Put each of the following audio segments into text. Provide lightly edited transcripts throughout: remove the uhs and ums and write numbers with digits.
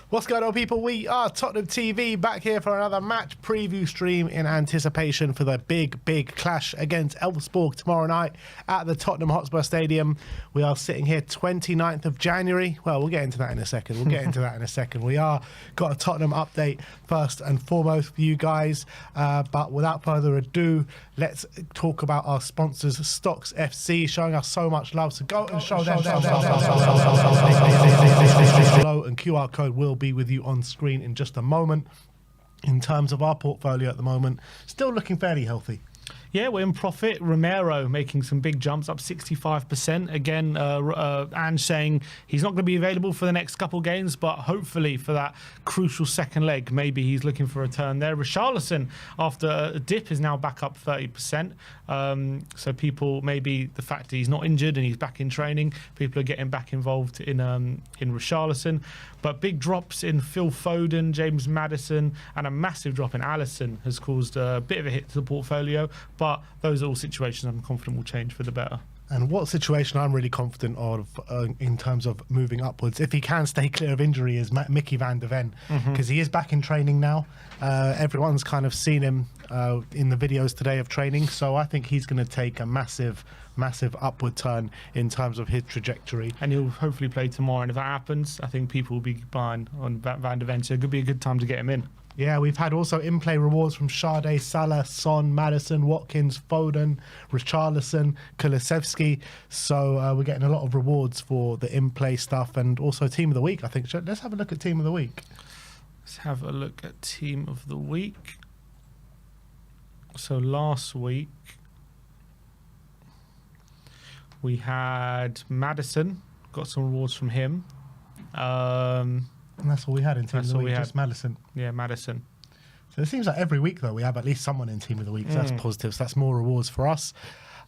What's going on, people? We are Tottenham TV, back here for another match preview stream in anticipation for the big clash against Elfsborg tomorrow night at the Tottenham Hotspur Stadium. We are sitting here 29th of January. Well, we'll get into that in a second. We are got a Tottenham update first and foremost for you guys. But without further ado, let's talk about our sponsors, Stocks FC, showing us so much love. So go and show them. And QR code will be with you on screen in just a moment. In terms of our portfolio at the moment, still looking fairly healthy. Yeah, we're in profit. Romero making some big jumps, up 65%. Again, Ange saying he's not going to be available for the next couple games, but hopefully for that crucial second leg, maybe he's looking for a turn there. Richarlison, after a dip, is now back up 30%. So people, maybe the fact that he's not injured and he's back in training, people are getting back involved in Richarlison. But big drops in Phil Foden, James Maddison, and a massive drop in Alisson has caused a bit of a hit to the portfolio. But those are all situations I'm confident will change for the better. And what situation I'm really confident of in terms of moving upwards, if he can stay clear of injury, is Mickey van de Ven, because he is back in training now. Everyone's kind of seen him in the videos today of training, so I think he's going to take a massive upward turn in terms of his trajectory. And he'll hopefully play tomorrow, and if that happens, I think people will be buying on Van de Ven, so it could be a good time to get him in. Yeah, we've had also in-play rewards from Sade, Salah, Son, Maddison, Watkins, Foden, Richarlison, Kulusevski. So we're getting a lot of rewards for the in-play stuff, and also Team of the Week, I think. Let's have a look at Team of the Week. Let's have a look at Team of the Week. So last week, we had Maddison, got some rewards from him. And that's all we had in Team of the Week, just Maddison. Yeah, Maddison. So it seems like every week, though, we have at least someone in Team of the Week. So that's positive. So that's more rewards for us.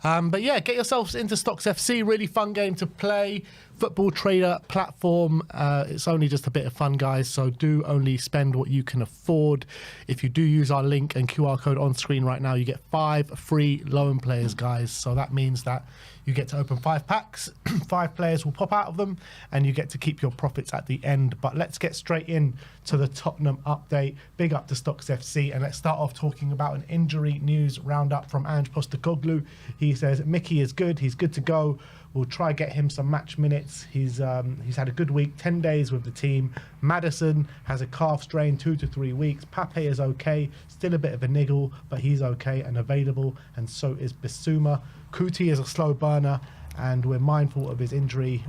But yeah, get yourselves into Stocks FC. Really fun game to play. Football trader platform. It's only just a bit of fun, guys. So do only spend what you can afford. If you do use our link and QR code on screen right now, you get 5 free loan players, guys. So that means that you get to open 5 packs. 5 players will pop out of them, and you get to keep your profits at the end. But let's get straight in to the Tottenham update. Big up to Stocks FC, and let's start off talking about an injury news roundup from Ange Postecoglou. He says Mickey is good. He's good to go. We'll try get him some match minutes. He's had a good week, 10 days with the team. Maddison has a calf strain, 2 to 3 weeks. Pape is okay, still a bit of a niggle, but he's okay and available, and so is Bissouma. Kuti is a slow burner, and we're mindful of his injury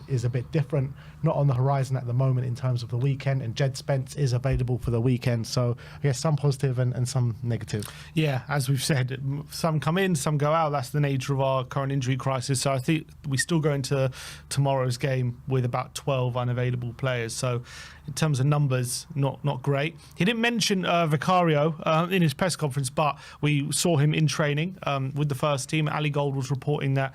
is a bit different. Not on the horizon at the moment in terms of the weekend, and Jed Spence is available for the weekend. So I guess some positive and some negative. Yeah, as we've said, some come in, some go out. That's the nature of our current injury crisis. So I think we still go into tomorrow's game with about 12 unavailable players. So in terms of numbers, not great. He didn't mention Vicario in his press conference, but we saw him in training with the first team. Ali Gold was reporting that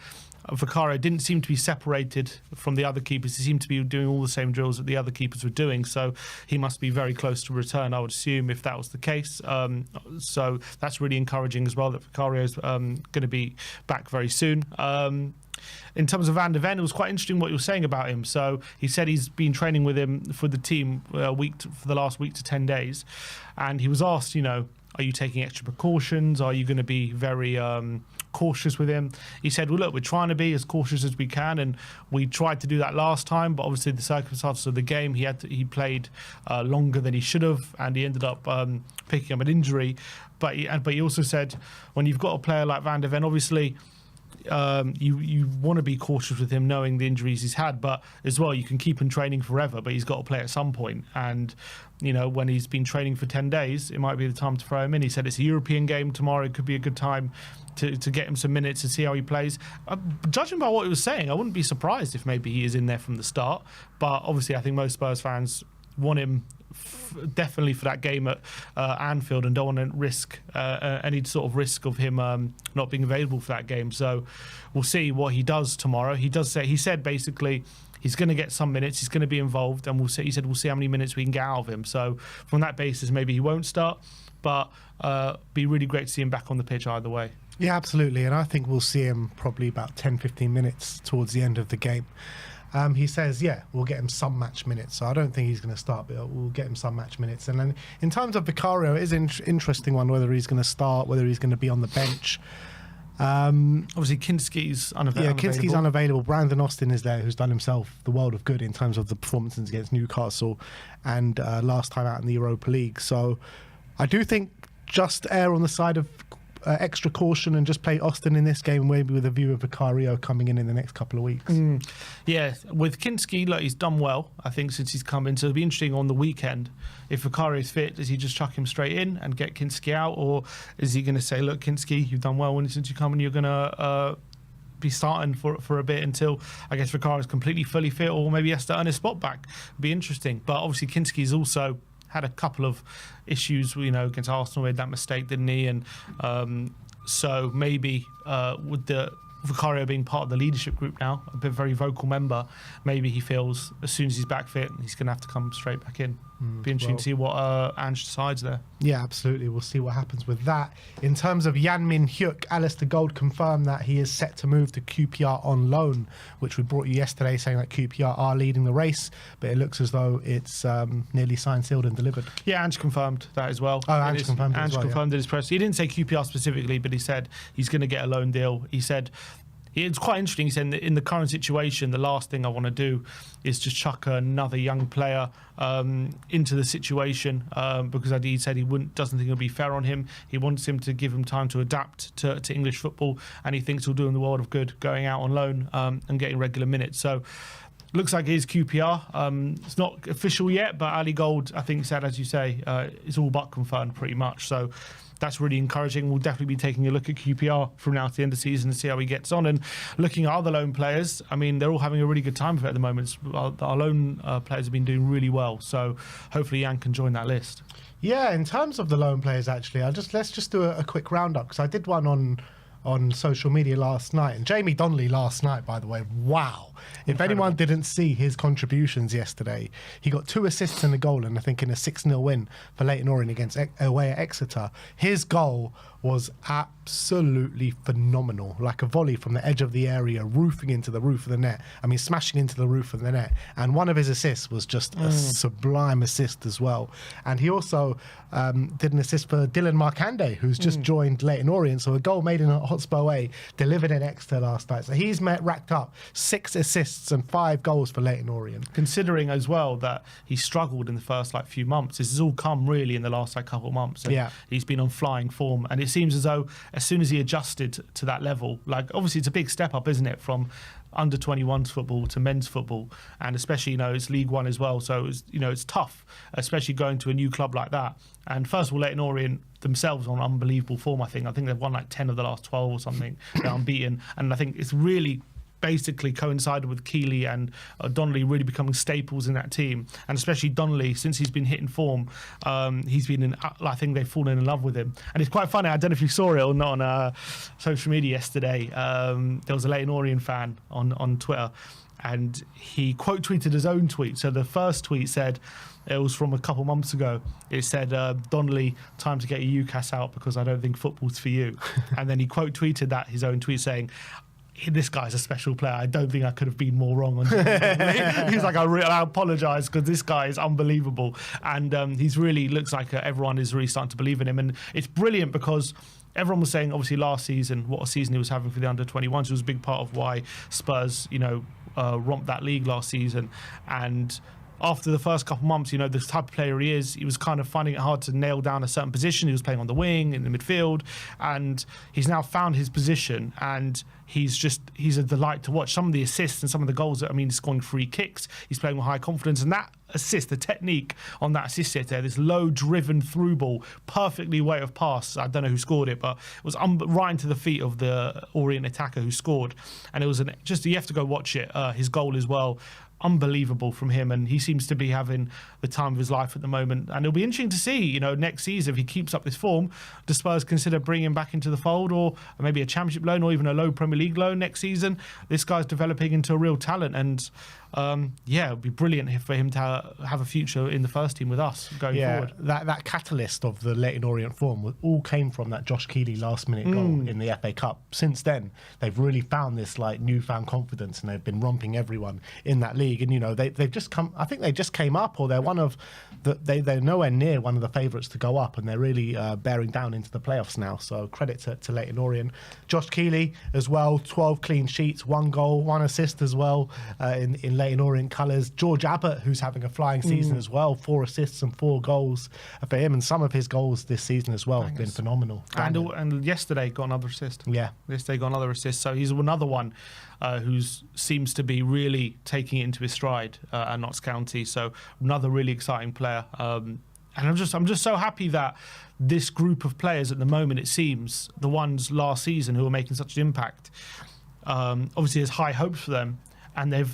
Vicario didn't seem to be separated from the other keepers. He seemed to be doing all the same drills that the other keepers were doing, so he must be very close to return, I would assume, if that was the case. So that's really encouraging as well, that Vicario is going to be back very soon. In terms of Van de Ven, it was quite interesting what you were saying about him. So he said he's been training with him for the team for the last week to 10 days. And he was asked, are you taking extra precautions? Are you going to be very cautious with him? He said, well, look, we're trying to be as cautious as we can, and we tried to do that last time, but obviously the circumstances of the game, he played longer than he should have, and he ended up picking up an injury. But he also said, when you've got a player like Van de Ven, obviously you want to be cautious with him, knowing the injuries he's had, but as well, you can keep him training forever, but he's got to play at some point. And when he's been training for 10 days, it might be the time to throw him in. He said it's a European game tomorrow. It could be a good time to get him some minutes and see how he plays. Judging by what he was saying, I wouldn't be surprised if maybe he is in there from the start. But obviously, I think most Spurs fans want him definitely for that game at Anfield, and don't want to risk any sort of risk of him not being available for that game. So we'll see what he does tomorrow. He said basically he's going to get some minutes, he's going to be involved, and he said we'll see how many minutes we can get out of him. So from that basis, maybe he won't start, but be really great to see him back on the pitch either way. Yeah, absolutely. And I think we'll see him probably about 10-15 minutes towards the end of the game. He says, yeah, we'll get him some match minutes. So I don't think he's going to start, but we'll get him some match minutes. And then in terms of Vicario, it is an interesting one, whether he's going to start, whether he's going to be on the bench. Obviously, Kinski's unavailable. Yeah, Kinski's unavailable. Brandon Austin is there, who's done himself the world of good in terms of the performances against Newcastle and last time out in the Europa League. So I do think just err on the side of extra caution and just play Austin in this game, maybe with a view of Vicario coming in the next couple of weeks. Yeah, with Kinski, look, he's done well, I think, since he's come in. So it'll be interesting on the weekend. If Vicario's fit, does he just chuck him straight in and get Kinski out? Or is he going to say, look, Kinski, you've done well since you come in, you're going to be starting for a bit until, I guess, Vicario's completely fully fit, or maybe he has to earn his spot back. It'd be interesting. But obviously, Kinski's also had a couple of issues, against Arsenal. Made that mistake, didn't he? And so maybe with the Vicario being part of the leadership group now, a very vocal member, maybe he feels as soon as he's back fit, he's going to have to come straight back in. Be interesting to see what Ange decides there. Yeah, absolutely. We'll see what happens with that. In terms of Min-hyuk, Alistair Gold confirmed that he is set to move to QPR on loan, which we brought you yesterday, saying that QPR are leading the race, but it looks as though it's nearly signed, sealed and delivered. Yeah, Ange confirmed that as well. Oh, Ange confirmed it as well, confirmed in his press. He didn't say QPR specifically, but he said he's going to get a loan deal. He said, it's quite interesting. He said, in the current situation, the last thing I want to do is just chuck another young player into the situation because he said he doesn't think it'll be fair on him. He wants him to give him time to adapt to English football, and he thinks he'll do him the world of good going out on loan and getting regular minutes. So looks like it is QPR. It's not official yet, but Ali Gold, I think, said, as you say, it's all but confirmed pretty much. So that's really encouraging. We'll definitely be taking a look at QPR from now to the end of the season and see how he gets on. And looking at other loan players, I mean, they're all having a really good time of it at the moment. Our loan players have been doing really well. So hopefully Jan can join that list. Yeah, in terms of the loan players, actually, let's just do a quick roundup, because I did one on social media last night. And Jamie Donnelly last night, by the way, wow. If anyone didn't see his contributions yesterday, he got 2 assists and a goal, and I think in a 6-0 win for Leyton Orient against away at Exeter. His goal was absolutely phenomenal, like a volley from the edge of the area, roofing into the roof of the net. I mean, smashing into the roof of the net. And one of his assists was just a sublime assist as well. And he also did an assist for Dylan Markande, who's just joined Leyton Orient. So a goal made in a Hotspur away, delivered in Exeter last night. So he's racked up 6 assists and 5 goals for Leyton Orient. Considering as well that he struggled in the first few months, this has all come really in the last couple of months. And yeah, he's been on flying form, and it seems as though as soon as he adjusted to that level, obviously it's a big step up, isn't it, from under 21s football to men's football, and especially it's League One as well, so it's tough, especially going to a new club like that. And first of all, Leyton Orient themselves on unbelievable form. I think they've won 10 of the last 12 or something. They're unbeaten, and I think it's really basically coincided with Keeley and Donnelly really becoming staples in that team. And especially Donnelly, since he's been hitting form, he's been I think they've fallen in love with him. And it's quite funny, I don't know if you saw it or not on social media yesterday. There was a Leyton Orient fan on Twitter, and he quote tweeted his own tweet. So the first tweet said, it was from a couple months ago. It said, Donnelly, time to get your UCAS out because I don't think football's for you. And then he quote tweeted his own tweet saying, this guy's a special player. I don't think I could have been more wrong on him. He's like, I apologise because this guy is unbelievable. And he's really looks like everyone is really starting to believe in him. And it's brilliant because everyone was saying, obviously, last season, what a season he was having for the under-21s. It was a big part of why Spurs, romped that league last season. And after the first couple of months, the type of player he is, he was kind of finding it hard to nail down a certain position. He was playing on the wing, in the midfield, and he's now found his position, and he's a delight to watch. Some of the assists and some of the goals, he's scoring free kicks, he's playing with high confidence, and that assist, the technique on that assist there, this low driven through ball, perfectly way of pass. I don't know who scored it, but it was right into the feet of the Orient attacker who scored, and it was you have to go watch it. His goal as well, unbelievable from him, and he seems to be having the time of his life at the moment. And it'll be interesting to see, you know, next season if he keeps up this form, do Spurs consider bringing him back into the fold, or maybe a Championship loan, or even a low Premier League loan next season. This guy's developing into a real talent, and yeah, it would be brilliant for him to have a future in the first team with us going forward. That catalyst of the Leyton Orient form all came from that Josh Keeley last-minute goal in the FA Cup. Since then, they've really found this like newfound confidence, and they've been romping everyone in that league. And you know, they've just come. I think they just came up, or they're one of they're nowhere near one of the favourites to go up, and they're really bearing down into the playoffs now. So credit to Leyton Orient. Josh Keeley as well, 12 clean sheets, 1 goal, 1 assist as well in Leyton Orient colours. George Abbott, who's having a flying season as well, 4 assists and 4 goals for him, and some of his goals this season as well have been phenomenal. And yesterday got another assist. Yeah, yesterday got another assist. So he's another one who seems to be really taking it into his stride at Notts County. So another really exciting player. And I'm just so happy that this group of players at the moment, it seems, the ones last season who are making such an impact, obviously there's high hopes for them, and they're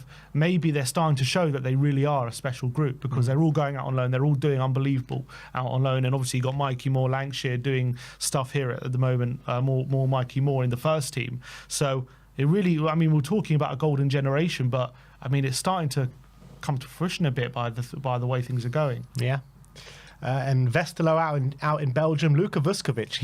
starting to show that they really are a special group, because they're all going out on loan, they're all doing unbelievable out on loan. And obviously you got Mikey Moore Lancashire doing stuff here at the moment, more Mikey Moore in the first team. So it really, I mean, we're talking about a golden generation, but I mean, it's starting to come to fruition a bit by the way things are going. Yeah. And Westerlo out in Belgium, Luka Vuskovic,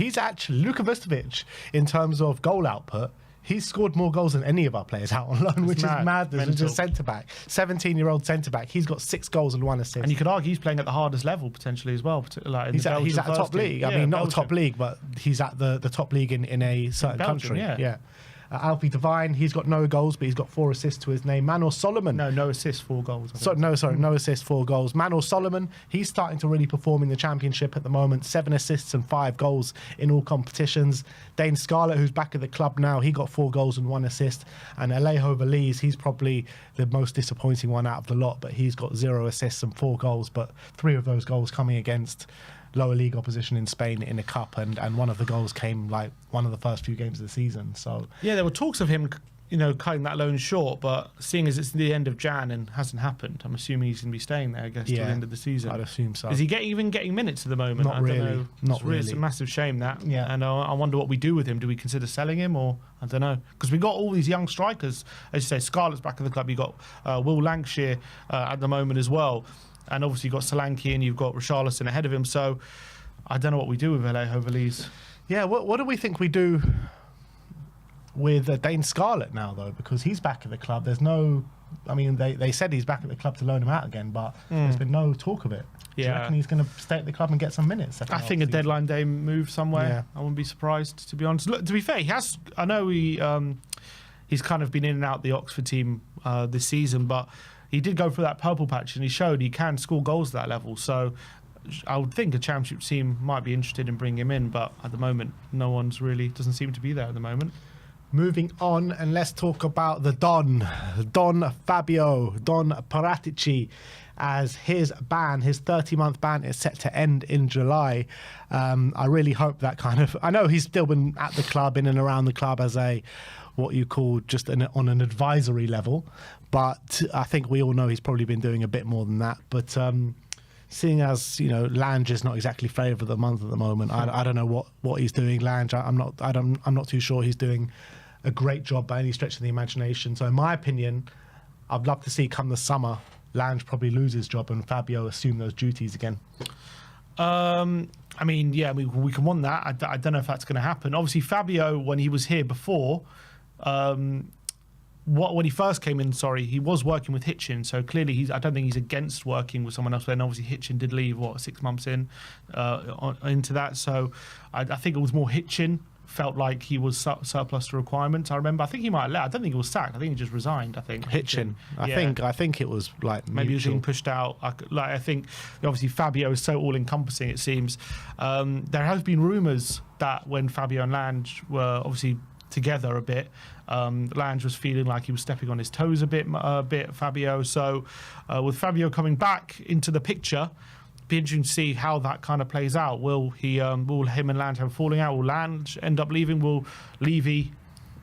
in terms of goal output, he's scored more goals than any of our players out on loan, which is madness. He's a centre-back, 17-year-old centre-back. He's got 6 goals and 1 assist. And you could argue he's playing at the hardest level potentially as well. Like he's at a top league. I mean, not a top league, but he's at the top league in a certain country. Yeah. Alfie Devine, he's got no goals, but he's got 4 assists to his name. Manor Solomon. No assists, 4 goals. No assists, 4 goals. Manor Solomon, he's starting to really perform in the Championship at the moment. 7 assists and 5 goals in all competitions. Dane Scarlett, who's back at the club now, he got 4 goals and 1 assist. And Alejo Veliz, he's probably the most disappointing one out of the lot, but he's got 0 assists and 4 goals, but 3 of those goals coming against lower league opposition in Spain in a cup, and one of the goals came like one of the first few games of the season. So yeah, there were talks of him, you know, cutting that loan short, but seeing as it's the end of Jan and hasn't happened, I'm assuming he's going to be staying there, I guess, till the end of the season. I'd assume so. Is he even getting minutes at the moment? Not really. Not really. It's a massive shame that. Yeah. And I wonder what we do with him. Do we consider selling him, or I don't know? Because we got all these young strikers, as you say. Scarlett's back at the club. You got Will Lancashire at the moment as well, and obviously you've got Solanke and you've got Richarlison ahead of him. So I don't know what we do with Alejo Veliz. Yeah, what do we think we do with Dane Scarlett now, though? Because he's back at the club. There's no... I mean, they said he's back at the club to loan him out again, but there's been no talk of it. Do you reckon he's going to stay at the club and get some minutes? I think a deadline day move somewhere. Yeah. I wouldn't be surprised, to be honest. Look, to be fair, he has... I know he's kind of been in and out the Oxford team this season, but he did go through that purple patch, and he showed he can score goals at that level. So I would think a Championship team might be interested in bringing him in, but at the moment, no one's really, doesn't seem to be there at the moment. Moving on, and let's talk about the Don Fabio Paratici, as his 30-month ban is set to end in July. I really hope that I know he's still been at the club, in and around the club as what you call just on an advisory level, but I think we all know he's probably been doing a bit more than that. But seeing as, you know, Lange is not exactly flavour of the month at the moment, I don't know what he's doing. Lange, I'm not too sure he's doing a great job by any stretch of the imagination. So in my opinion, I'd love to see come the summer, Lange probably lose his job and Fabio assume those duties again. I mean, yeah, we can want that. I don't know if that's going to happen. Obviously, Fabio, when he was here before, when he first came in, he was working with Hitchin, so clearly I don't think he's against working with someone else. Then obviously Hitchin did leave 6 months into that, so I think it was more Hitchin felt like he was surplus to requirements. I think he might have left. I don't think he was sacked. I think he just resigned. I think Hitchin. I think it was like maybe he was being pushed out. I think obviously Fabio is so all encompassing. It seems there has been rumours that when Fabio and Lange were obviously together a bit, Lange was feeling like he was stepping on his toes a bit, Fabio. So with Fabio coming back into the picture, be interesting to see how that kind of plays out. Will him and Lange have a falling out? Will Lange end up leaving? Will Levy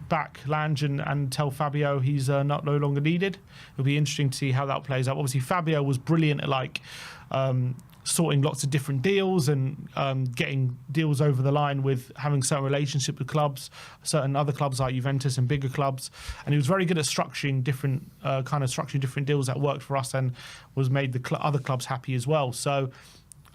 back Lange and tell Fabio he's no longer needed. It'll be interesting to see how that plays out. Obviously, Fabio was brilliant at sorting lots of different deals and getting deals over the line with having certain relationship with clubs, certain other clubs like Juventus and bigger clubs. And he was very good at structuring different deals that worked for us and was made the other clubs happy as well. So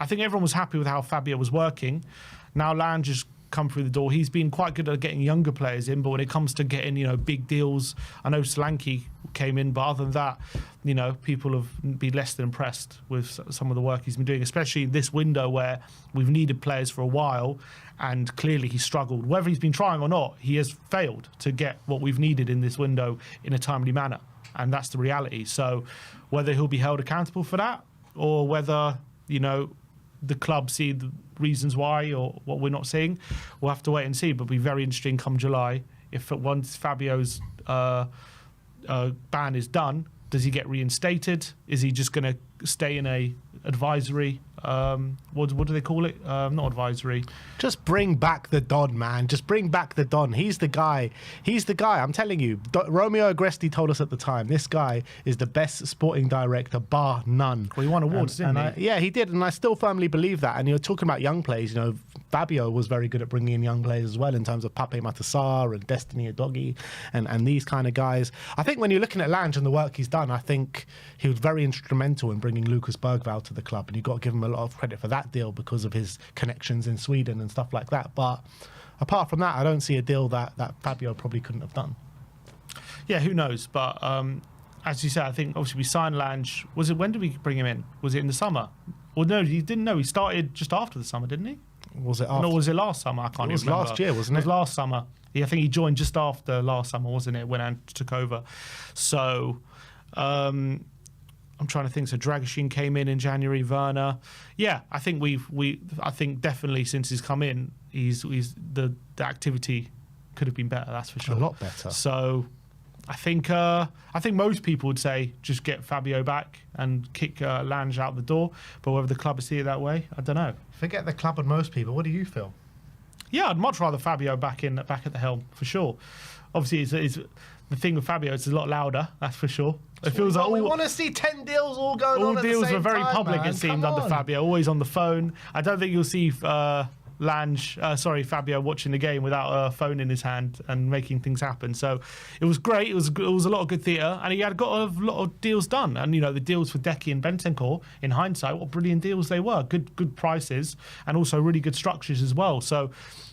I think everyone was happy with how Fabio was working. Now Lange has come through the door. He's been quite good at getting younger players in, but when it comes to getting, big deals, I know Solanke came in, but other than that, people have been less than impressed with some of the work he's been doing, especially in this window where we've needed players for a while, and clearly he's struggled. Whether he's been trying or not, he has failed to get what we've needed in this window in a timely manner, and that's the reality. So whether he'll be held accountable for that, or whether, the club see the reasons why or what we're not seeing, we'll have to wait and see. But it'll be very interesting come July if once Fabio's ban is done, does he get reinstated? Is he just going to stay in a advisory? What do they call it? Not advisory. Just bring back the Don, man. Just bring back the Don. He's the guy. He's the guy. I'm telling you. Romeo Agresti told us at the time, this guy is the best sporting director, bar none. Well, he won awards, didn't he? Yeah, he did. And I still firmly believe that. And you're talking about young players. Fabio was very good at bringing in young players as well in terms of Pape Matar and Destiny Udogie and these kind of guys. I think when you're looking at Lange and the work he's done, I think he was very instrumental in bringing Lucas Bergvall to the club. And you've got to give him a lot of credit for that deal because of his connections in Sweden and stuff like that. But apart from that, I don't see a deal that Fabio probably couldn't have done. Yeah, who knows? But as you said, I think obviously we signed Lange. When did we bring him in? Was it in the summer? Well, no, he didn't know. He started just after the summer, didn't he? Was it after? No, was it last summer? I can't even remember. It was last year, wasn't it? It was last summer. Yeah, I think he joined just after last summer, wasn't it, when Ant took over. So I'm trying to think. So Dragusin came in January. Werner. Yeah, I think I think definitely since he's come in, the activity could have been better. That's for sure. A lot better. So I think most people would say just get Fabio back and kick Lange out the door. But whether the club see it that way, I don't know. Forget the club and most people. What do you feel? Yeah, I'd much rather Fabio back at the helm for sure. Obviously, it's the thing with Fabio. It's a lot louder. That's for sure. It feels like we want to see 10 deals all going on. All deals at the were very time, public. Man. It seemed under Fabio, always on the phone. I don't think you'll see Fabio watching the game without a phone in his hand and making things happen. So it was great. It was a lot of good theatre, and he had got a lot of deals done. And the deals for Decky and Bentancur, in hindsight, what brilliant deals they were. Good prices, and also really good structures as well. So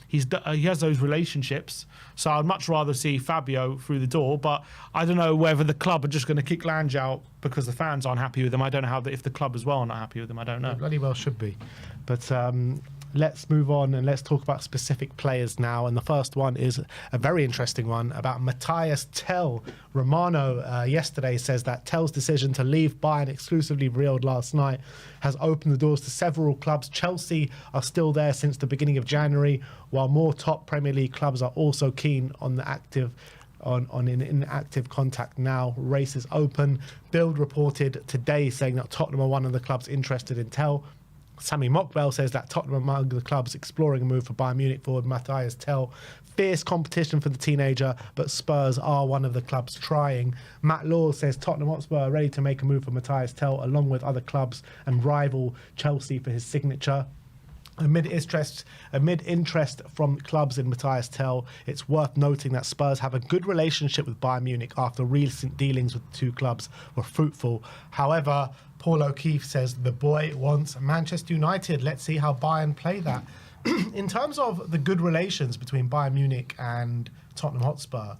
he has those relationships. So I'd much rather see Fabio through the door. But I don't know whether the club are just going to kick Lange out because the fans aren't happy with him. I don't know if the club as well are not happy with him. I don't know. They bloody well should be. But let's move on and let's talk about specific players now. And the first one is a very interesting one about Matthias TEL. Romano yesterday says that TEL's decision to leave Bayern, exclusively revealed last night, has opened the doors to several clubs. Chelsea are still there since the beginning of January, while more top Premier League clubs are also keen on the active in active contact now. Race is open. Bild reported today saying that Tottenham are one of the clubs interested in TEL. Sammy Mockbell says that Tottenham are among the clubs exploring a move for Bayern Munich forward Matthias TEL. Fierce competition for the teenager, but Spurs are one of the clubs trying. Matt Law says Tottenham Hotspur are ready to make a move for Matthias TEL along with other clubs and rival Chelsea for his signature. Amid interest from clubs in Matthias TEL, it's worth noting that Spurs have a good relationship with Bayern Munich after recent dealings with the two clubs were fruitful. However, Paul O'Keefe says the boy wants Manchester United. Let's see how Bayern play that. In terms of the good relations between Bayern Munich and Tottenham Hotspur,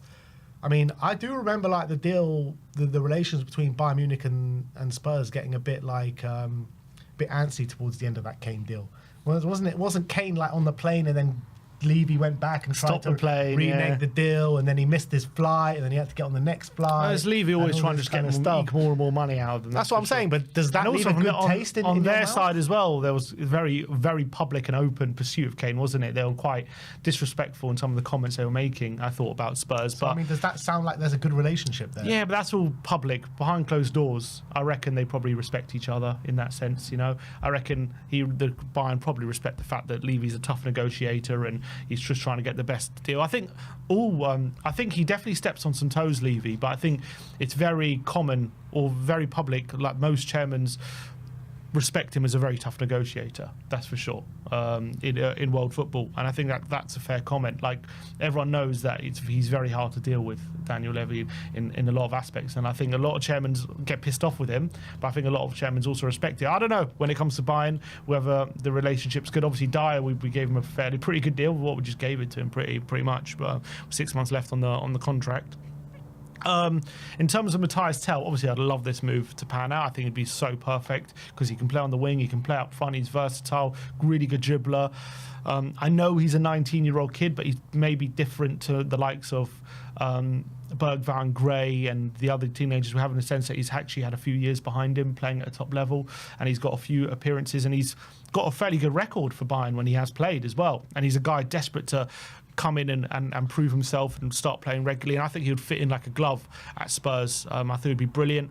I mean, I do remember like the relations between Bayern Munich and Spurs getting a bit antsy towards the end of that Kane deal. Wasn't Kane like on the plane and then Levy went back and tried to renege the deal, and then he missed his flight, and then he had to get on the next flight. There's Levy always trying to just get more and more money out of them. That's what I'm saying, but does that leave a good taste in their side as well? There was very, very public and open pursuit of Kane, wasn't it? They were quite disrespectful in some of the comments they were making, I thought, about Spurs. So, but I mean, does that sound like there's a good relationship there? Yeah, but that's all public. Behind closed doors, I reckon they probably respect each other in that sense, I reckon the Bayern probably respect the fact that Levy's a tough negotiator and he's just trying to get the best deal. I think he definitely steps on some toes, Levy, but I think it's very common or very public, like most chairmans respect him as a very tough negotiator, that's for sure, in world football. And I think that's a fair comment. Like, everyone knows that he's very hard to deal with, Daniel Levy, in a lot of aspects. And I think a lot of chairmen get pissed off with him, but I think a lot of chairmen also respect it. I don't know, when it comes to Bayern, whether the relationship's good. Obviously, Dyer, we gave him a pretty good deal with what we just gave it to him, pretty much. But 6 months left on the contract. In terms of Matthias TEL, obviously I'd love this move to pan out. I think it'd be so perfect because he can play on the wing, he can play up front, he's versatile, really good dribbler. I know he's a 19-year-old kid, but he's maybe different to the likes of Bergvall, Gray and the other teenagers we have, in the sense that he's actually had a few years behind him playing at a top level, and he's got a few appearances, and he's got a fairly good record for Bayern when he has played as well. And he's a guy desperate to come in and prove himself and start playing regularly, and I think he would fit in like a glove at Spurs. I think it would be brilliant.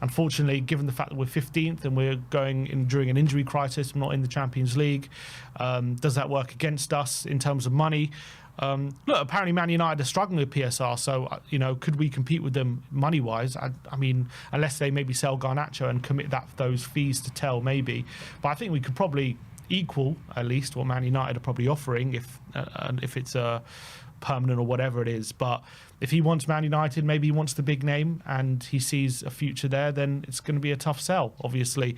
Unfortunately, given the fact that we're 15th and we're going in during an injury crisis, we're not in the Champions League, does that work against us in terms of money? Look, apparently Man United are struggling with PSR, so could we compete with them money-wise? I mean, unless they maybe sell Garnacho and commit those fees to TEL, maybe. But I think we could probably equal at least what Man United are probably offering if it's a permanent or whatever it is. But if he wants Man United, maybe he wants the big name and he sees a future there, then it's going to be a tough sell, obviously.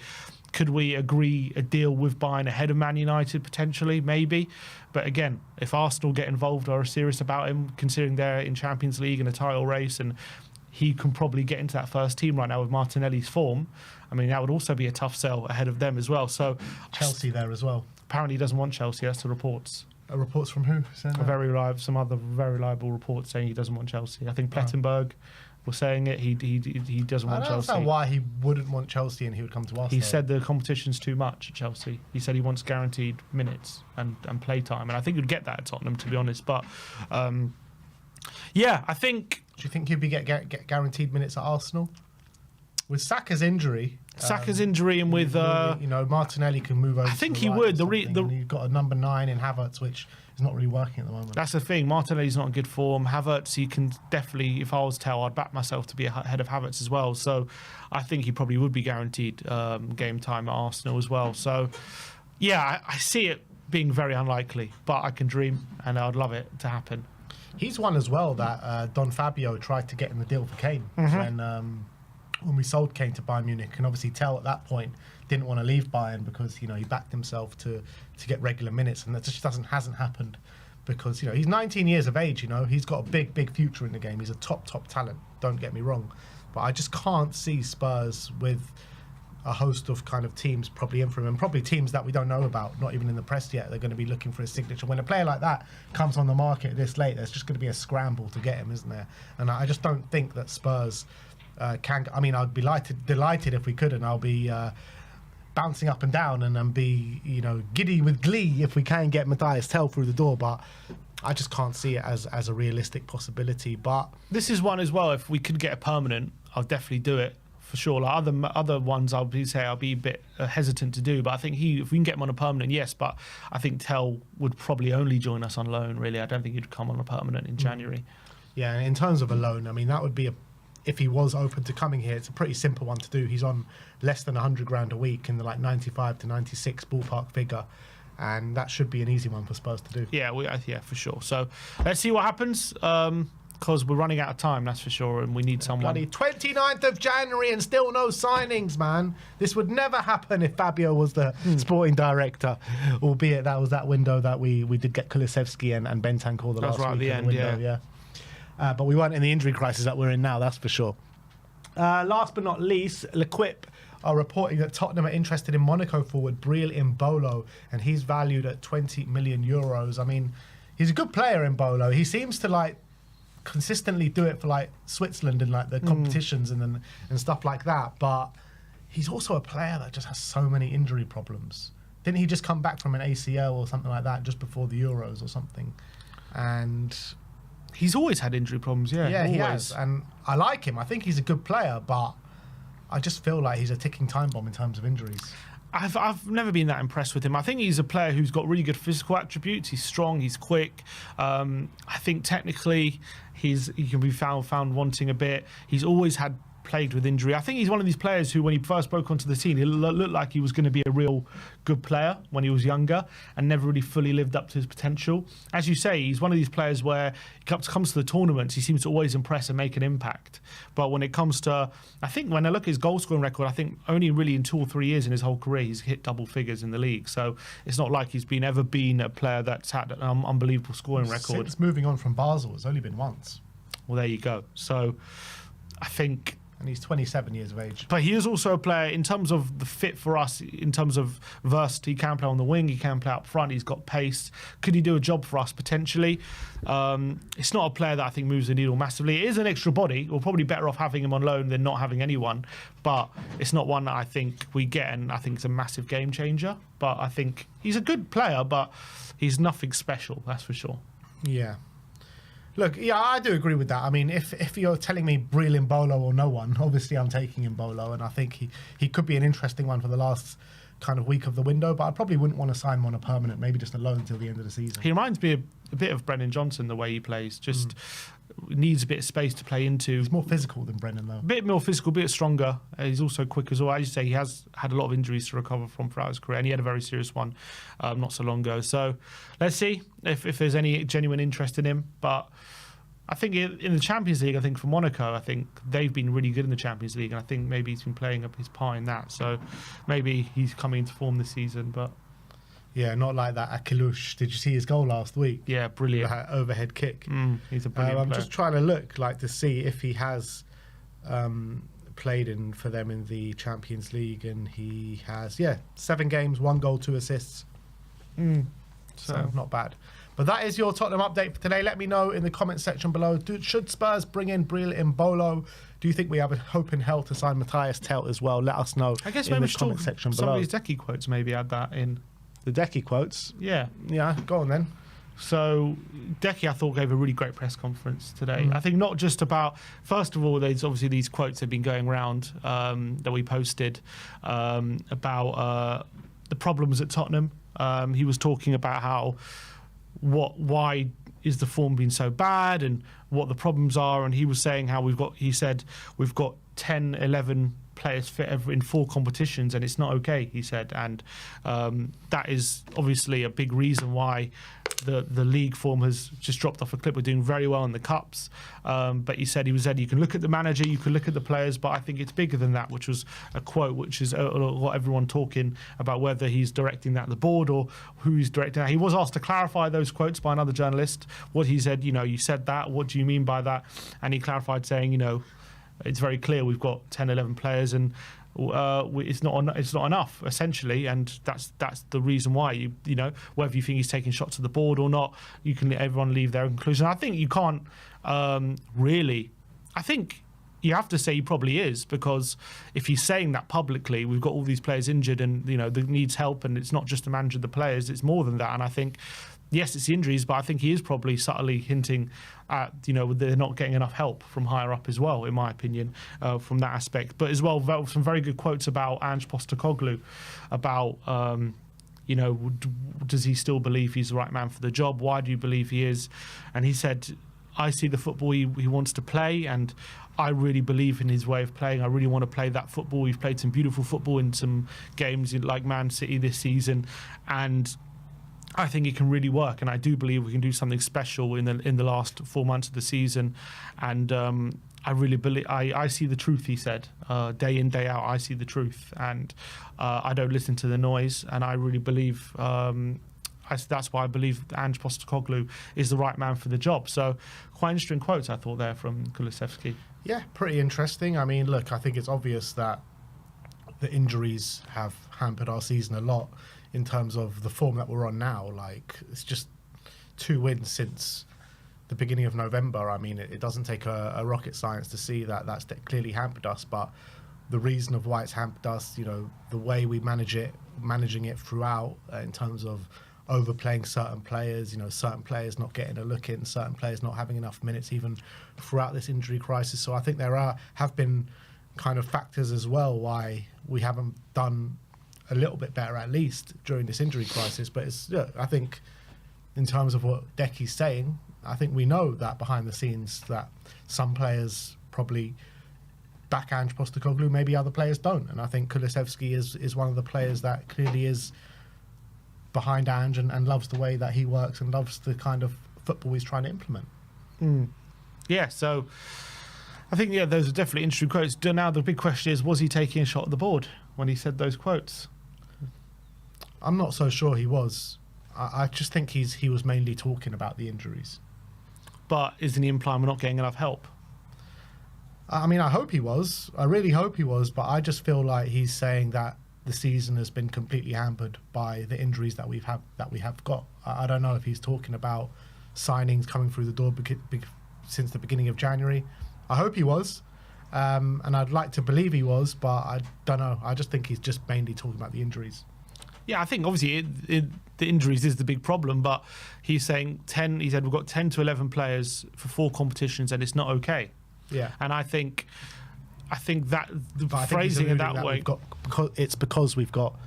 Could we agree a deal with Bayern ahead of Man United potentially? Maybe. But again, if Arsenal get involved or are serious about him, considering they're in Champions League and a title race, and he can probably get into that first team right now with Martinelli's form, I mean, that would also be a tough sell ahead of them as well. So Chelsea there as well. Apparently he doesn't want Chelsea. That's the reports. Reports from who? Some other very reliable reports saying he doesn't want Chelsea. I think Plettenberg was saying it. He doesn't want Chelsea. I don't understand why he wouldn't want Chelsea and he would come to us. He said the competition's too much at Chelsea. He said he wants guaranteed minutes and play time, and I think he'd get that at Tottenham, to be honest. But yeah, I think. Do you think he'd be get guaranteed minutes at Arsenal? With Saka's injury, and with Martinelli can move over. I think he would. You've got a number 9 in Havertz, which is not really working at the moment. That's the thing. Martinelli's not in good form. Havertz, he can definitely. If I was TEL, I'd back myself to be ahead of Havertz as well. So I think he probably would be guaranteed game time at Arsenal as well. So yeah, I see it being very unlikely, but I can dream, and I'd love it to happen. He's one as well that Don Fabio tried to get in the deal for Kane when we sold Kane to Bayern Munich, and obviously TEL at that point didn't want to leave Bayern because he backed himself to get regular minutes, and that just hasn't happened because he's 19 years of age. He's got a big future in the game. He's a top talent. Don't get me wrong, but I just can't see Spurs with a host of kind of teams probably in for him, and probably teams that we don't know about, not even in the press yet. They're going to be looking for his signature. When a player like that comes on the market this late, there's just going to be a scramble to get him, isn't there? And I just don't think that Spurs can. I mean, I'd be delighted if we could, and I'll be bouncing up and down and be giddy with glee if we can get Matthias TEL through the door. But I just can't see it as a realistic possibility. But this is one as well. If we could get a permanent, I'll definitely do it for sure. Like other ones, I'll be a bit hesitant to do. But I think if we can get him on a permanent, yes. But I think TEL would probably only join us on loan. Really, I don't think he'd come on a permanent in January. Yeah, and in terms of a loan, I mean that would be if he was open to coming here, it's a pretty simple one to do. He's on less than 100 grand a week in the 95 to 96 ballpark figure, and that should be an easy one for Spurs to do. Yeah, for sure. So let's see what happens, because we're running out of time, that's for sure, and we need someone. Bloody 29th of January and still no signings, man. This would never happen if Fabio was the sporting director, albeit that was that window that we did get Kulusevski and Bentancur the last right week at the end, window, yeah. But we weren't in the injury crisis that we're in now, that's for sure. Last but not least, L'Equipe are reporting that Tottenham are interested in Monaco forward Breel EMBOLO, and he's valued at 20 million euros. I mean, he's a good player, EMBOLO. He seems to consistently do it for Switzerland and the competitions and stuff like that. But he's also a player that just has so many injury problems. Didn't he just come back from an ACL or something like that just before the Euros or something? And he's always had injury problems, yeah. Yeah, always. He has. And I like him. I think he's a good player, but I just feel like he's a ticking time bomb in terms of injuries. I've never been that impressed with him. I think he's a player who's got really good physical attributes. He's strong, he's quick. I think technically he can be found wanting a bit. He's always had plagued with injury. I think he's one of these players who, when he first broke onto the team, he looked like he was going to be a real good player when he was younger and never really fully lived up to his potential. As you say, he's one of these players where he comes to the tournaments, he seems to always impress and make an impact. But when it comes to, I think when I look at his goal scoring record, I think only really in 2 or 3 years in his whole career he's hit double figures in the league. So it's not like he's ever been a player that's had an unbelievable scoring record. Since moving on from Basel, it's only been once. Well, there you go. So I think... And he's 27 years of age. But he is also a player, in terms of the fit for us, in terms of versatility, he can play on the wing, he can play up front, he's got pace. Could he do a job for us, potentially? It's not a player that I think moves the needle massively. It is an extra body. We're probably better off having him on loan than not having anyone. But it's not one that I think we get, and I think it's a massive game changer. But I think he's a good player, but he's nothing special, that's for sure. Yeah. Look, yeah, I do agree with that. I mean, if you're telling me Breel EMBOLO or no one, obviously I'm taking EMBOLO, and I think he could be an interesting one for the last kind of week of the window, but I probably wouldn't want to sign him on a permanent, maybe just a loan until the end of the season. He reminds me a bit of Brennan Johnson, the way he plays. Just needs a bit of space to play into. He's more physical than Brennan, though. A bit more physical, a bit stronger. He's also quick as well. As you say, he has had a lot of injuries to recover from throughout his career, and he had a very serious one not so long ago. So let's see if there's any genuine interest in him. But I think in the Champions League, I think for Monaco, I think they've been really good in the Champions League, and I think maybe he's been playing up his part in that. So maybe he's coming into form this season. But yeah, not like that Akilush. Did you see his goal last week? Yeah, brilliant. That overhead kick. He's a brilliant player. I'm just trying to look to see if he has played for them in the Champions League, and he has, 7 games, 1 goal, 2 assists. So not bad. But that is your Tottenham update for today. Let me know in the comment section below. Should Spurs bring in Breel EMBOLO? Do you think we have a hope in hell to sign Matthias TEL as well? Let us know I guess in maybe the comment section below. Some of these Decky quotes, maybe add that in. The Decky quotes? Yeah. Yeah, go on then. So Decky, I thought, gave a really great press conference today. I think not just about, first of all, there's obviously these quotes have been going around that we posted about the problems at Tottenham. He was talking about how why is the form been so bad and what the problems are, and he was saying how he said we've got 10, 11 players fit in 4 competitions, and it's not okay, he said, and that is obviously a big reason why the league form has just dropped off a cliff. We're doing very well in the cups, but he said you can look at the manager, you can look at the players, but I think it's bigger than that, which was a quote which is what everyone talking about, whether he's directing that at the board or who he's directing that. He was asked to clarify those quotes by another journalist. What he said, you said that, what do you mean by that? And he clarified saying, it's very clear we've got 10, 11 players, and it's not enough, essentially, and that's the reason why. Whether you think he's taking shots at the board or not, you can let everyone leave their conclusion. I think you can't really. I think you have to say he probably is, because if he's saying that publicly, we've got all these players injured, and that needs help, and it's not just the manager, the players, it's more than that. And I think, yes, it's the injuries, but I think he is probably subtly hinting at, they're not getting enough help from higher up as well, in my opinion, from that aspect. But as well, some very good quotes about Ange Postecoglou, about, does he still believe he's the right man for the job? Why do you believe he is? And he said, I see the football he wants to play, and I really believe in his way of playing. I really want to play that football. We've played some beautiful football in some games like Man City this season, and I think it can really work, and I do believe we can do something special in the last 4 months of the season. And I really believe I see the truth, he said, day in, day out. I see the truth, and I don't listen to the noise. And I really believe that's why I believe Ange Postecoglou is the right man for the job. So quite interesting quotes, I thought, there from Kulusevski. Yeah, pretty interesting. I mean, look, I think it's obvious that the injuries have hampered our season a lot in terms of the form that we're on now. Like, it's just 2 wins since the beginning of November. I mean, it doesn't take a rocket science to see that that's clearly hampered us, but the reason of why it's hampered us, the way we managing it throughout, in terms of overplaying certain players, certain players not getting a look in, certain players not having enough minutes even throughout this injury crisis. So I think there have been kind of factors as well why we haven't done a little bit better at least during this injury crisis. But it's, I think, in terms of what Decky's saying, I think we know that behind the scenes that some players probably back Ange Postecoglou, maybe other players don't. And I think Kulusevski is one of the players that clearly is behind Ange and loves the way that he works and loves the kind of football he's trying to implement. Yeah, so I think, those are definitely interesting quotes. Now the big question is, was he taking a shot at the board when he said those quotes? I'm not so sure he was. I just think he was mainly talking about the injuries. But isn't he implying we're not getting enough help? I mean, I hope he was. I really hope he was. But I just feel like he's saying that the season has been completely hampered by the injuries that we have got. I don't know if he's talking about signings coming through the door since the beginning of January. I hope he was. And I'd like to believe he was, but I don't know. I just think he's just mainly talking about the injuries. Yeah, I think obviously the injuries is the big problem, but he's saying 10. He said we've got 10 to 11 players for 4 competitions, and it's not okay. Yeah, and I think that the phrasing in that way, because we've got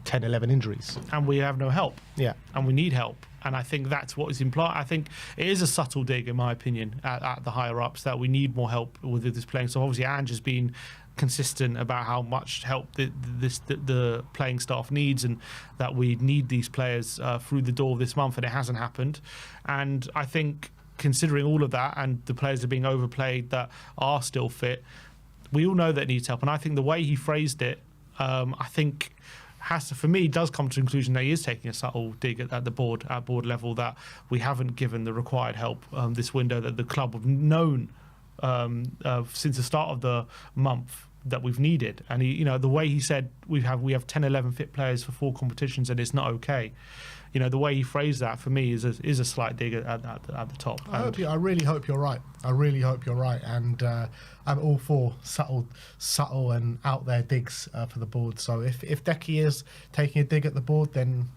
10, 11 injuries, and we have no help. Yeah, and we need help. And I think that's what is implied. I think it is a subtle dig, in my opinion, at the higher ups that we need more help with this playing. So obviously, Ange has been consistent about how much help the playing staff needs, and that we need these players through the door this month, and it hasn't happened. And I think, considering all of that, and the players are being overplayed that are still fit, we all know that it needs help. And I think the way he phrased it, I think for me, does come to the conclusion that he is taking a subtle dig at the board level, that we haven't given the required help this window that the club have known since the start of the month that we've needed. And he, the way he said we have 10, 11 fit players for 4 competitions and it's not okay. The way he phrased that for me is a slight dig at the top. I really hope you're right. I really hope you're right. And I'm all for subtle and out there digs for the board. So if Decky is taking a dig at the board, then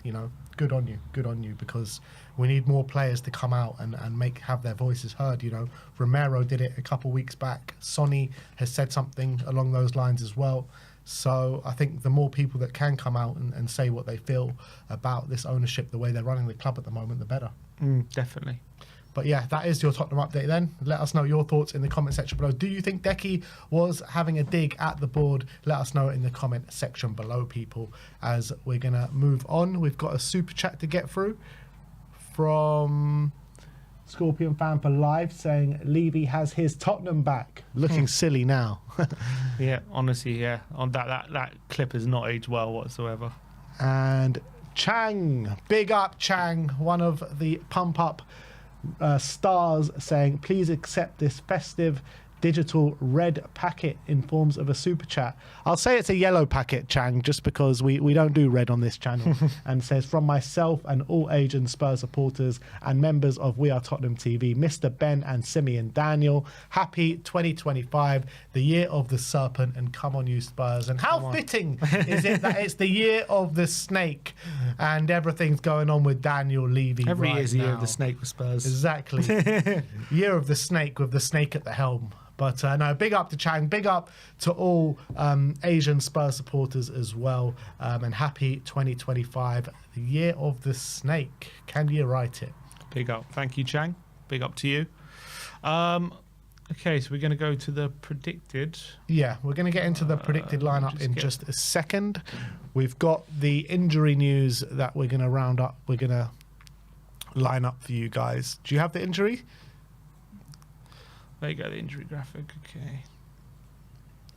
good on you, because we need more players to come out and have their voices heard. Romero did it a couple weeks back. Sonny has said something along those lines as well. So I think the more people that can come out and say what they feel about this ownership, the way they're running the club at the moment, the better. Definitely. But yeah, that is your Tottenham update then. Let us know your thoughts in the comment section below. Do you think Decky was having a dig at the board? Let us know in the comment section below, people, as we're going to move on. We've got a super chat to get through from Scorpion Fan for Live saying Levy has his Tottenham back. Looking silly now. Yeah, honestly, yeah. On that clip has not aged well whatsoever. And Chang, big up Chang, one of the pump up stars, saying please accept this festive digital red packet in forms of a super chat. I'll say it's a yellow packet, Chang, just because we don't do red on this channel. And says, from myself and all Asian Spurs supporters and members of We Are Tottenham TV, Mr. Ben and Simeon Daniel, happy 2025, the year of the serpent, and come on you Spurs. And how fitting is it that it's the year of the snake and everything's going on with Daniel Levy every right year's the now. year of the snake with Spurs. Exactly. Year of the snake with the snake at the helm. But no, big up to Chang, big up to all Asian Spurs supporters as well, and happy 2025, the year of the snake. Can you write it? Big up. Thank you, Chang. Big up to you. Okay, so we're going to go to the predicted. Yeah, we're going to get into the predicted lineup in just a second. We've got the injury news that we're going to round up. We're going to line up for you guys. Do you have the injury? There you go, the injury graphic. Okay.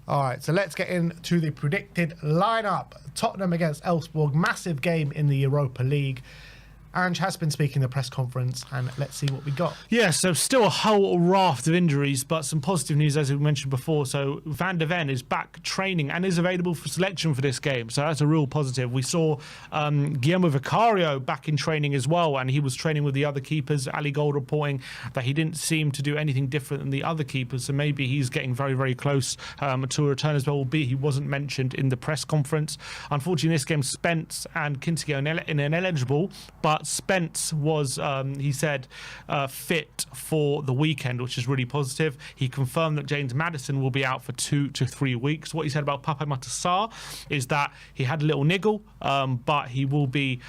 All right, so let's get into the predicted lineup. Tottenham against Elfsborg, massive game in the Europa League. Ange has been speaking in the press conference, and let's see what we got. Yeah, so still a whole raft of injuries, but some positive news, as we mentioned before. So Van der Ven is back training and is available for selection for this game. So that's a real positive. We saw Guillermo Vicario back in training as well, and he was training with the other keepers. Ali Gold reporting that he didn't seem to do anything different than the other keepers, so maybe he's getting very, very close to a return as well, albeit he wasn't mentioned in the press conference. Unfortunately, this game, Spence and Kintigo ineligible, but But Spence was, he said, fit for the weekend, which is really positive. He confirmed that James Maddison will be out for 2 to 3 weeks. What he said about Pape Matar is that he had a little niggle, but he will be,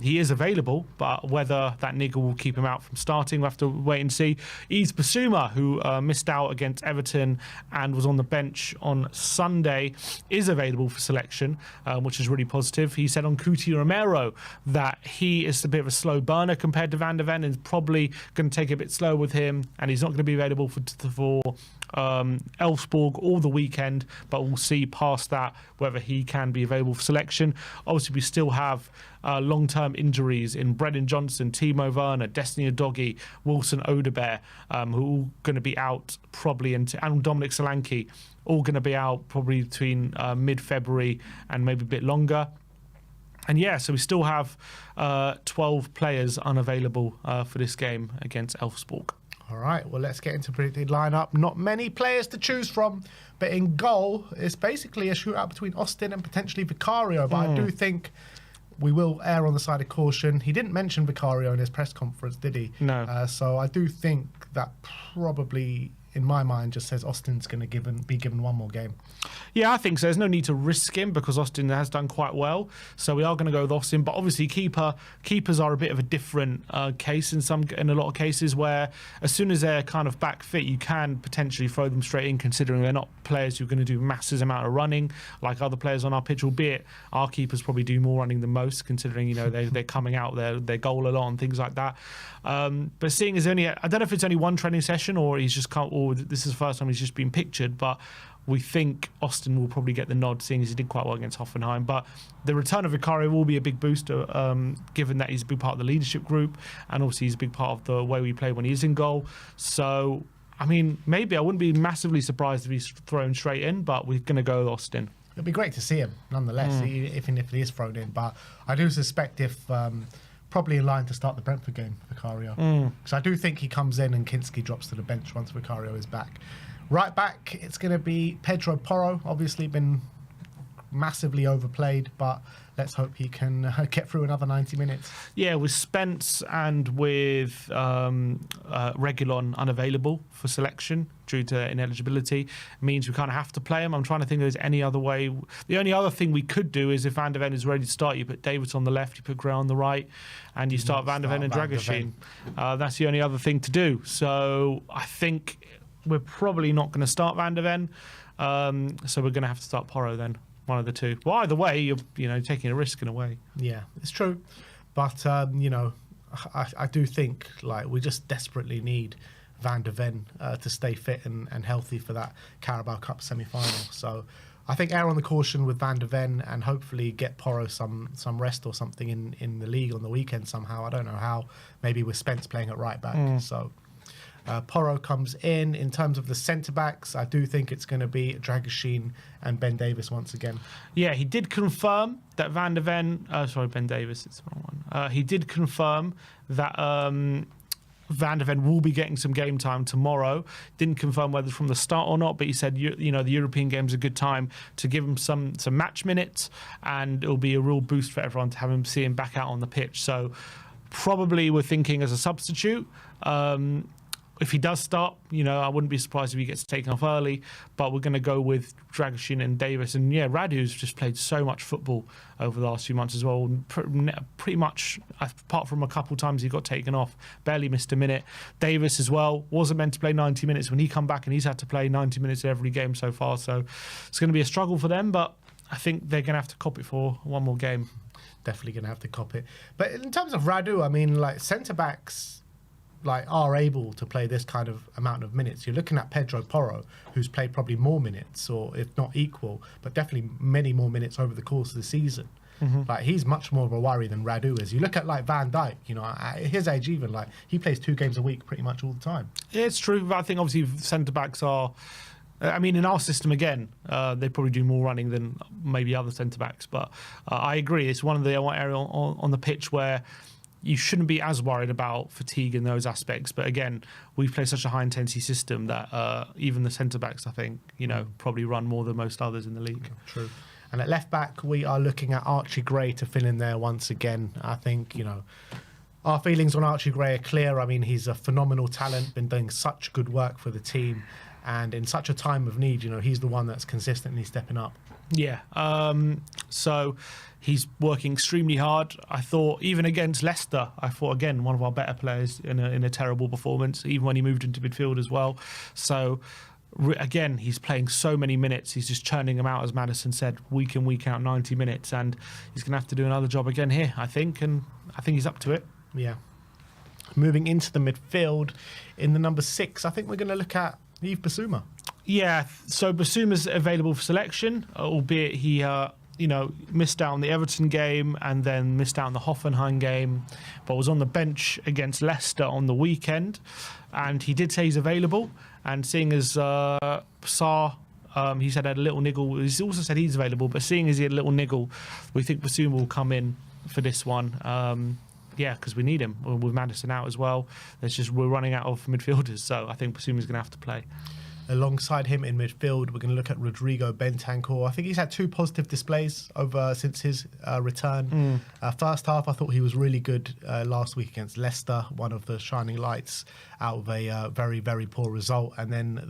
he is available, but whether that niggle will keep him out from starting, we'll have to wait and see. Yves Bissouma, who missed out against Everton and was on the bench on Sunday, is available for selection, which is really positive. He said on Cuti Romero that he is a bit of a slow burner compared to Van de Ven, and is probably going to take it a bit slow with him, and he's not going to be available for Elfsborg all the weekend, but we'll see past that whether he can be available for selection. Obviously, we still have long-term injuries in Brennan Johnson, Timo Werner, Destiny Udogie, Wilson Odobert, who are all going to be out probably, and Dominic Solanke, all going to be out probably between mid-February and maybe a bit longer. And yeah, so we still have 12 players unavailable for this game against Elfsborg. All right, well, let's get into predicted lineup. Not many players to choose from, but in goal, it's basically a shootout between Austin and potentially Vicario. But I do think we will err on the side of caution. He didn't mention Vicario in his press conference, did he? No. So I do think that probably, in my mind, just says Austin's going to be given one more game. Yeah, I think so. There's no need to risk him because Austin has done quite well. So we are going to go with Austin. But obviously, keepers are a bit of a different case in a lot of cases, where as soon as they're kind of back fit, you can potentially throw them straight in, considering they're not players who are going to do massive amount of running like other players on our pitch. Albeit our keepers probably do more running than most, considering they're coming out their goal a lot and things like that. But seeing as I don't know if it's only one training session or he's just or this is the first time he's just been pictured, but we think Austin will probably get the nod, seeing as he did quite well against Hoffenheim. But the return of Vicario will be a big booster, given that he's a big part of the leadership group, and obviously he's a big part of the way we play when he's in goal. So, I mean, maybe I wouldn't be massively surprised if he's thrown straight in, but we're going to go with Austin. It'd be great to see him, nonetheless, even if he is thrown in. But I do suspect if probably in line to start the Brentford game, Vicario. Because I do think he comes in and Kinski drops to the bench once Vicario is back. Right back, it's going to be Pedro Porro. Obviously been massively overplayed, but let's hope he can get through another 90 minutes. Yeah, with Spence and with Reguilon unavailable for selection due to ineligibility, means we kind of have to play him. I'm trying to think if there's any other way. The only other thing we could do is if Van de Ven is ready to start, you put Davids on the left, you put Gray on the right, and you start Van de Ven and Dragoshin. That's the only other thing to do. So I think we're probably not going to start Van de Ven, so we're going to have to start Porro then. One of the two. Well, either way, you're taking a risk in a way. Yeah, it's true. But, I do think we just desperately need Van de Ven to stay fit and healthy for that Carabao Cup semi-final. So I think err on the caution with Van de Ven and hopefully get Porro some rest or something in the league on the weekend somehow. I don't know how. Maybe with Spence playing at right back. So Porro comes in. In terms of the centre-backs, I do think it's going to be Dragoshin and Ben Davies once again. Yeah, he did confirm that Ben Davies, it's the wrong one. He did confirm that Van de Ven will be getting some game time tomorrow. Didn't confirm whether from the start or not, but he said, the European game's a good time to give him some match minutes, and it'll be a real boost for everyone to see him back out on the pitch. So probably we're thinking as a substitute. If he does start, I wouldn't be surprised if he gets taken off early, but we're going to go with Dragoshin and Davis. And yeah, Radu's just played so much football over the last few months as well. Pretty much, apart from a couple times he got taken off, barely missed a minute. Davis as well, wasn't meant to play 90 minutes when he come back, and he's had to play 90 minutes every game so far. So it's going to be a struggle for them, but I think they're going to have to cop it for one more game. Definitely going to have to cop it. But in terms of Radu, I mean, centre-backs are able to play this kind of amount of minutes. You're looking at Pedro Porro, who's played probably more minutes, or if not equal, but definitely many more minutes over the course of the season. He's much more of a worry than Radu is. You look at Van Dijk, at his age even, he plays 2 games a week pretty much all the time. Yeah, it's true. But I think obviously centre-backs are, in our system again, they probably do more running than maybe other centre-backs. But I agree, it's one of the area on the pitch where you shouldn't be as worried about fatigue in those aspects. But again, we play such a high-intensity system that even the centre-backs, I think, probably run more than most others in the league. True. And at left back, we are looking at Archie Gray to fill in there once again. I think, our feelings on Archie Gray are clear. I mean, he's a phenomenal talent, been doing such good work for the team. And in such a time of need, he's the one that's consistently stepping up. Yeah. So he's working extremely hard. I thought even against Leicester, again, one of our better players in a terrible performance, even when he moved into midfield as well. So again, he's playing so many minutes. He's just churning them out, as Madison said, week in, week out, 90 minutes. And he's going to have to do another job again here, I think. And I think he's up to it. Yeah. Moving into the midfield, in the number 6, I think we're going to look at Yves Bissouma. Yeah, so Bissouma's available for selection, albeit he missed out on the Everton game and then missed out on the Hoffenheim game, but was on the bench against Leicester on the weekend. And he did say he's available. And seeing as Sarr, he said had a little niggle. He also said he's available, but seeing as he had a little niggle, we think Bissouma will come in for this one. Because we need him with Madison out as well. We're running out of midfielders, so I think Bissouma's going to have to play. Alongside him in midfield, we're going to look at Rodrigo Bentancur. I think he's had 2 positive displays since his return. First half, I thought he was really good last week against Leicester, one of the shining lights out of a very, very poor result. And then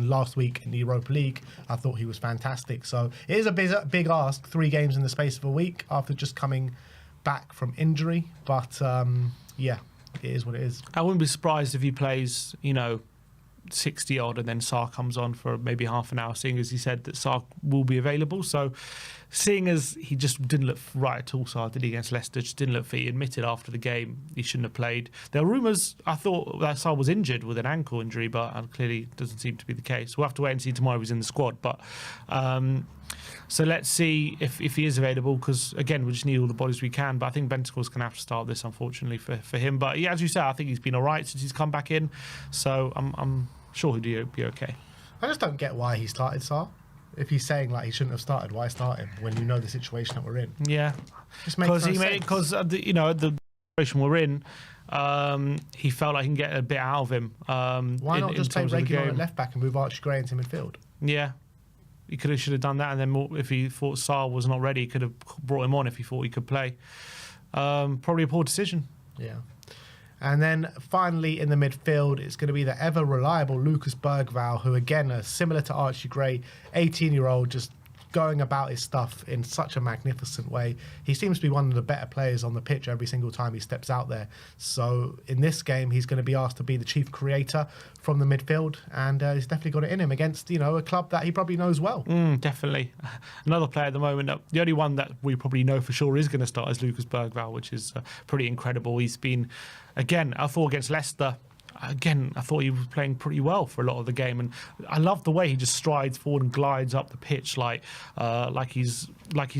last week in the Europa League, I thought he was fantastic. So it is a big ask, 3 games in the space of a week after just coming back from injury. But it is what it is. I wouldn't be surprised if he plays, 60 odd and then Sarr comes on for maybe half an hour, seeing as he said that Sarr will be available. So seeing as he just didn't look right at all, Sarr did he against Leicester, just didn't look fit. He admitted after the game he shouldn't have played. There were rumours, I thought, that Sarr was injured with an ankle injury, but clearly doesn't seem to be the case. We'll have to wait and see tomorrow if he's in the squad. But so let's see if he is available, because again, we just need all the bodies we can. But I think Bentancur's going to have to start this, unfortunately, for him. But yeah, as you said, I think he's been all right since he's come back in. So I'm sure he'll be okay. I just don't get why he started Sarr. If he's saying he shouldn't have started, why start him when you know the situation that we're in? Yeah, because the situation we're in, he felt like he can get a bit out of him. Why not just play regular at left back and move Archie Gray into midfield? Yeah. He should have done that, and then if he thought Sarr was not ready, he could have brought him on if he thought he could play. Probably a poor decision. Yeah. And then finally in the midfield, it's going to be the ever reliable Lucas Bergvall, who again, similar to Archie Gray, 18-year-old, just going about his stuff in such a magnificent way. He seems to be one of the better players on the pitch every single time he steps out there. So in this game, he's going to be asked to be the chief creator from the midfield, and he's definitely got it in him against a club that he probably knows well. Definitely. Another player at the moment, the only one that we probably know for sure is going to start is Lucas Bergvall, which is pretty incredible. He's been, again, I thought against Leicester, again, I thought he was playing pretty well for a lot of the game, and I love the way he just strides forward and glides up the pitch like he's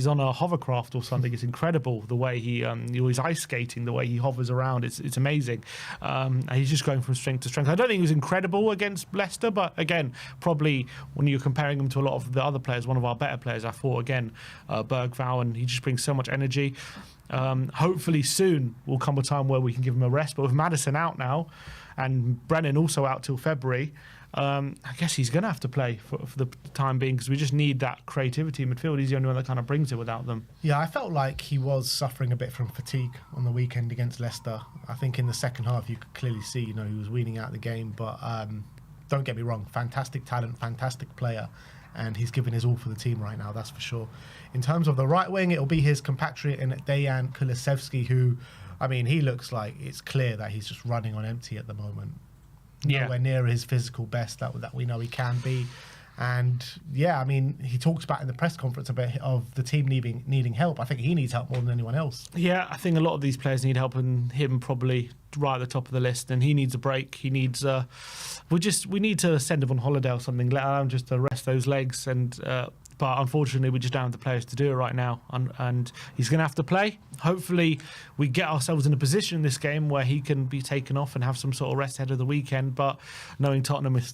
on a hovercraft or something. It's incredible the way he's ice skating, the way he hovers around. It's amazing, and he's just going from strength to strength. I don't think he was incredible against Leicester, but again, probably when you're comparing him to a lot of the other players, one of our better players, I thought again, Bergvall, and he just brings so much energy. Hopefully soon will come a time where we can give him a rest, but with Madison out now and Brennan also out till February, I guess he's going to have to play for the time being, because we just need that creativity in midfield. He's the only one that kind of brings it without them. Yeah, I felt like he was suffering a bit from fatigue on the weekend against Leicester. I think in the second half you could clearly see, he was weaning out the game, but don't get me wrong, fantastic talent, fantastic player, and he's giving his all for the team right now, that's for sure. In terms of the right wing, it'll be his compatriot in Dejan Kulusevski, who, he looks like it's clear that he's just running on empty at the moment. Yeah. Nowhere near his physical best that we know he can be. And he talks about in the press conference a bit of the team needing help. I think he needs help more than anyone else. Yeah, I think a lot of these players need help, and him probably right at the top of the list. And he needs a break. He needs we need to send him on holiday or something. Let him just rest those legs. And but unfortunately, we just don't have the players to do it right now. And he's going to have to play. Hopefully, we get ourselves in a position in this game where he can be taken off and have some sort of rest ahead of the weekend. But knowing Tottenham is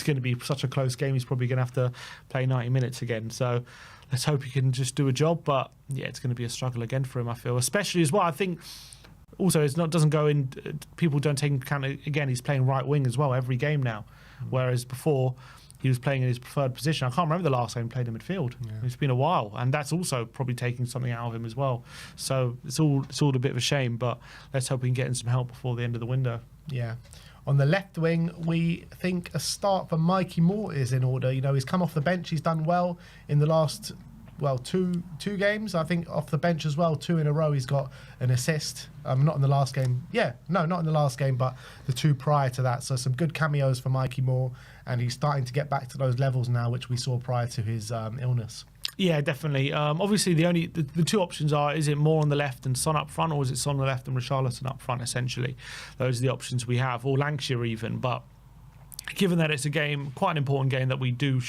going to be such a close game, he's probably going to have to play 90 minutes again. So let's hope he can just do a job. But yeah, it's going to be a struggle again for him, I feel. Especially as well, I think also doesn't go in. People don't take into account, again, he's playing right wing as well every game now. Whereas before, he was playing in his preferred position. I can't remember the last time he played in midfield. Yeah. It's been a while, and that's also probably taking something out of him as well. So it's all a bit of a shame, but let's hope we can get in some help before the end of the window. Yeah. On the left wing, we think a start for Mikey Moore is in order. You know, he's come off the bench. He's done well in the last, two games. I think off the bench as well, 2 in a row. He's got an assist. Not in the last game. Not in the last game, but the 2 prior to that. So some good cameos for Mikey Moore, and he's starting to get back to those levels now, which we saw prior to his illness. Yeah, definitely. Obviously, the 2 options are: is it Moore on the left and Son up front, or is it Son on the left and Richarlison up front? Essentially, those are the options we have, or Lancashire even. But given that it's a game, quite an important game that we do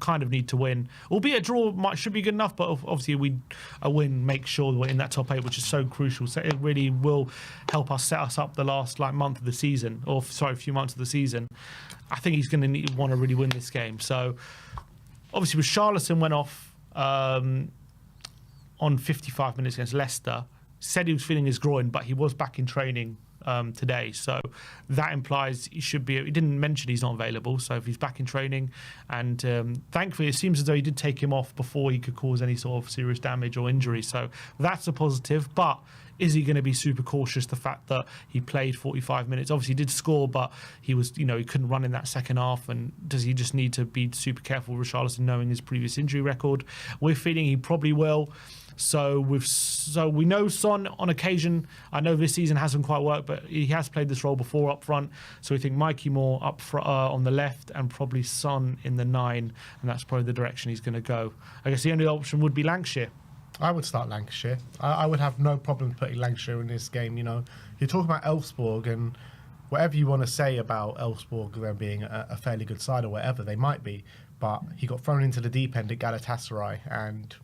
kind of need to win, albeit a draw should be good enough. But obviously, a win makes sure we're in that top 8, which is so crucial. So it really will help us set us up the last month of the season, a few months of the season. I think he's going to want to really win this game. So obviously, Richarlison went off on 55 minutes against Leicester. Said he was feeling his groin, but he was back in training today, so that implies he should be. He didn't mention he's not available, so if he's back in training, and thankfully it seems as though he did take him off before he could cause any sort of serious damage or injury, so that's a positive. But is he going to be super cautious? The fact that he played 45 minutes, obviously he did score, but he was, he couldn't run in that second half. And does he just need to be super careful, Richarlison, knowing his previous injury record? We're feeling he probably will. So we know Son on occasion. I know this season hasn't quite worked, but he has played this role before up front. So we think Mikey Moore up on the left, and probably Son in the 9, and that's probably the direction he's going to go. I guess the only option would be Lancashire. I would start Lancashire. I would have no problem putting Lancashire in this game. You're talking about Elfsborg, and whatever you want to say about Elfsborg, them being a fairly good side or whatever they might be, but he got thrown into the deep end at Galatasaray, and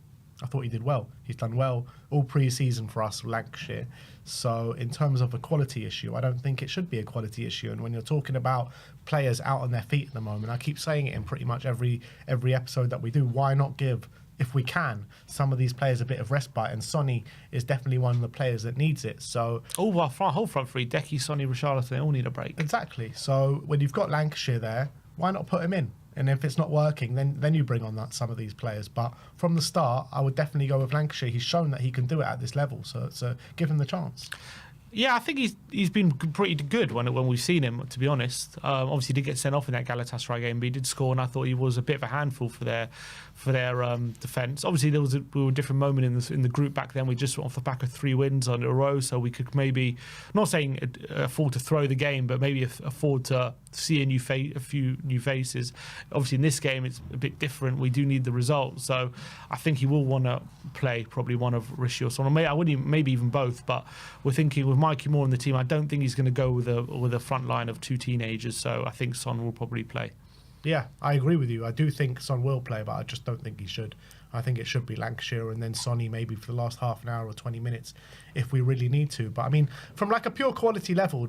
I thought he did well. He's done well all pre-season for us, Lancashire. So in terms of a quality issue, I don't think it should be a quality issue. And when you're talking about players out on their feet at the moment, I keep saying it in pretty much every episode that we do, why not give, if we can, some of these players a bit of respite? And Sonny is definitely one of the players that needs it. So our whole front three, Decky, Sonny, Richarlison, they all need a break. Exactly. So when you've got Lancashire there, why not put him in? And if it's not working, then you bring on some of these players. But from the start, I would definitely go with Lancashire. He's shown that he can do it at this level, so give him the chance. Yeah, I think he's been pretty good when we've seen him, to be honest. Obviously, he did get sent off in that Galatasaray game, but he did score, and I thought he was a bit of a handful for their defence. Obviously, we were a different moment in the group back then. We just went off the back of 3 wins in a row, so we could maybe, not saying afford to throw the game, but maybe afford to see a few new faces. Obviously, in this game, it's a bit different. We do need the result, so I think he will want to play probably one of Rishi or Son, or maybe even both. But we're thinking with Mikey Moore in the team, I don't think he's going to go with a front line of 2 teenagers. So I think Son will probably play. Yeah, I agree with you. I do think Son will play, but I just don't think he should. I think it should be Lancashire and then Sonny maybe for the last half an hour or 20 minutes if we really need to. But I mean, from a pure quality level,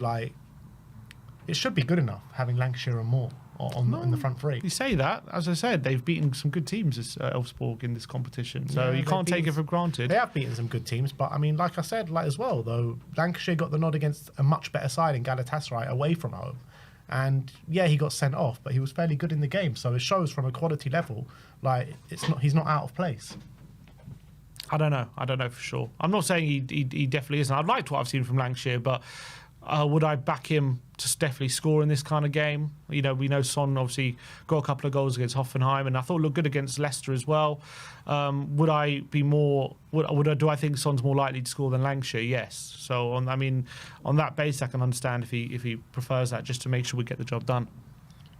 it should be good enough having Lancashire and Moore on the front 3. You say that, as I said, they've beaten some good teams, Elfsborg, in this competition, so you can't take it for granted. They have beaten some good teams, but I mean, like I said, as well, though, Lancashire got the nod against a much better side in Galatasaray away from home. And yeah, he got sent off, but he was fairly good in the game, so it shows from a quality level, he's not out of place. I don't know for sure. I'm not saying he definitely isn't. I'd liked what I've seen from Lancashire, but would I back him to definitely score in this kind of game? We know Son obviously got a couple of goals against Hoffenheim, and I thought looked good against Leicester as well. Would I be more? Do I think Son's more likely to score than Lancashire? Yes. So on that base, I can understand if he prefers that, just to make sure we get the job done.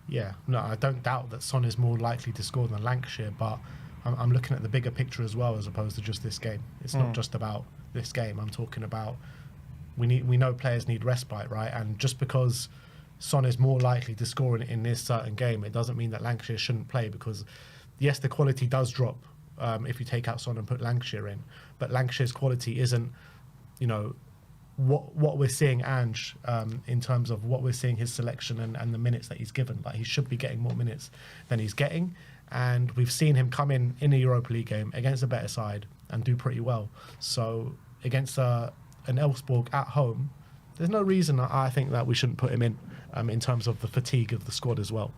Yeah, no, I don't doubt that Son is more likely to score than Lancashire, but I'm looking at the bigger picture as well, as opposed to just this game. It's not just about this game. I'm talking about we know players need respite, right? And just because Son is more likely to score in this certain game, it doesn't mean that Lancashire shouldn't play, because yes, the quality does drop if you take out Son and put Lancashire in, but Lancashire's quality isn't, what we're seeing Ange in terms of what we're seeing his selection and the minutes that he's given. He should be getting more minutes than he's getting, and we've seen him come in a Europa League game against a better side and do pretty well. So against an Elfsborg at home, there's no reason I think that we shouldn't put him in terms of the fatigue of the squad as well.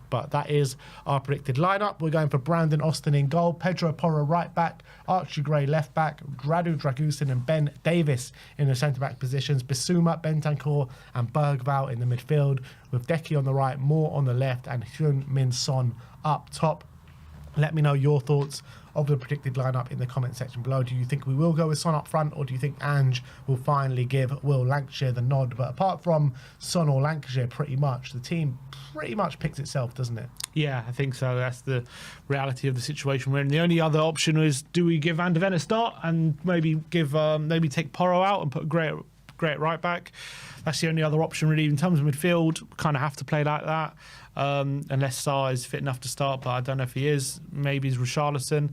But that is our predicted lineup. We're going for Brandon Austin in goal, Pedro Porro right back, Archie Gray left back, Radu Dragusin and Ben Davis in the centre back positions, Bissouma, Bentancur and Bergvall in the midfield, with Deki on the right, Moore on the left, and Hyun Min Son up top. Let me know your thoughts of the predicted lineup in the comment section below. Do you think we will go with Son up front, or do you think Ange will finally give Will Lancashire the nod? But apart from Son or Lancashire, pretty much the team pretty much picks itself, doesn't it? Yeah, I think so. That's the reality of the situation we're in. The only other option is, do we give Van de Ven a start and maybe give maybe take Porro out and put Gray at right back? That's the only other option really. In terms of midfield, kind of have to play like that. Unless Sarr is fit enough to start, but I don't know if he is. Maybe it's Richarlison.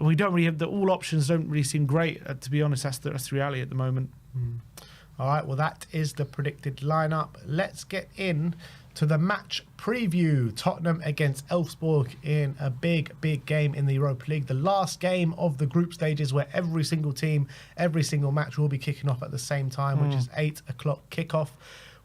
We don't really have all options. Don't really seem great, to be honest. That's the reality at the moment. All right, well, that is the predicted lineup. Let's get in to the match preview. Tottenham against Elfsborg in a big game in the Europa League. The last game of the group stages, where every single team, every single match will be kicking off at the same time, which is 8 o'clock kickoff.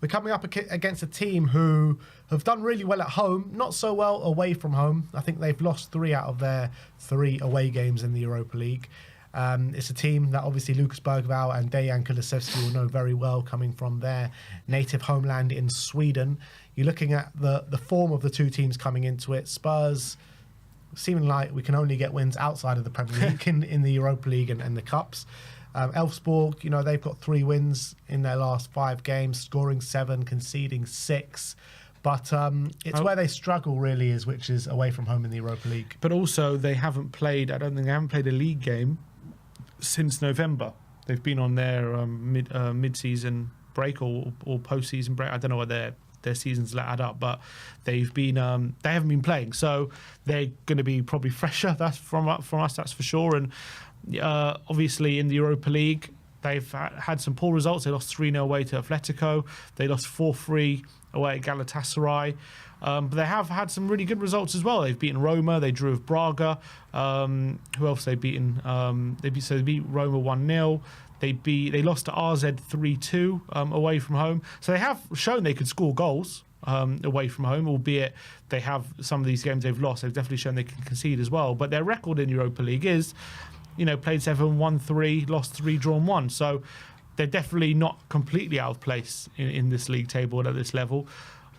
We're coming up against a team who have done really well at home, not so well away from home. I think they've lost 3 out of their 3 away games in the Europa League. It's a team that obviously Lucas Bergvall and Dejan Kulusevski will know very well, coming from their native homeland in Sweden. You're looking at the form of the two teams coming into it. Spurs seeming like we can only get wins outside of the Premier League in the Europa League and the Cups. Elfsborg, you know, they've got 3 wins in their last 5 games, scoring 7, conceding 6. But it's where they struggle really which is away from home in the Europa League. But also they haven't played, I don't think they haven't played a league game since November. They've been on their mid-season break or post-season break. I don't know what their seasons add up, but they haven't been playing. So they're going to be probably fresher. That's from us, that's for sure. And obviously in the Europa League, they've had some poor results. They lost 3-0 away to Atletico. They lost 4-3 away at Galatasaray. But they have had some really good results as well. They've beaten Roma. They drew with Braga. Who else they beaten? They beat Roma 1-0. They lost to RZ 3-2 away from home. So they have shown they could score goals away from home, albeit they have some of these games they've lost. They've definitely shown they can concede as well. But their record in Europa League is, you know, played 7, won 3, lost 3, drawn 1. So they're definitely not completely out of place in this league table at this level.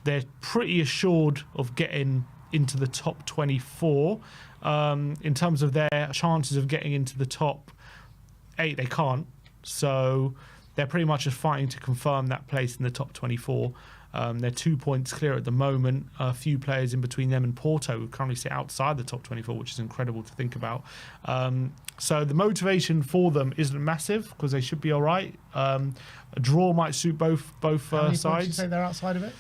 They're pretty assured of getting into the top 24. In terms of their chances of getting into the top 8, they can't. So they're pretty much just fighting to confirm that place in the top 24. They're 2 points clear at the moment. A few players in between them and Porto, who currently sit outside the top 24, which is incredible to think about. So the motivation for them isn't massive because they should be all right. A draw might suit both How many sides. points did you say they're outside of it?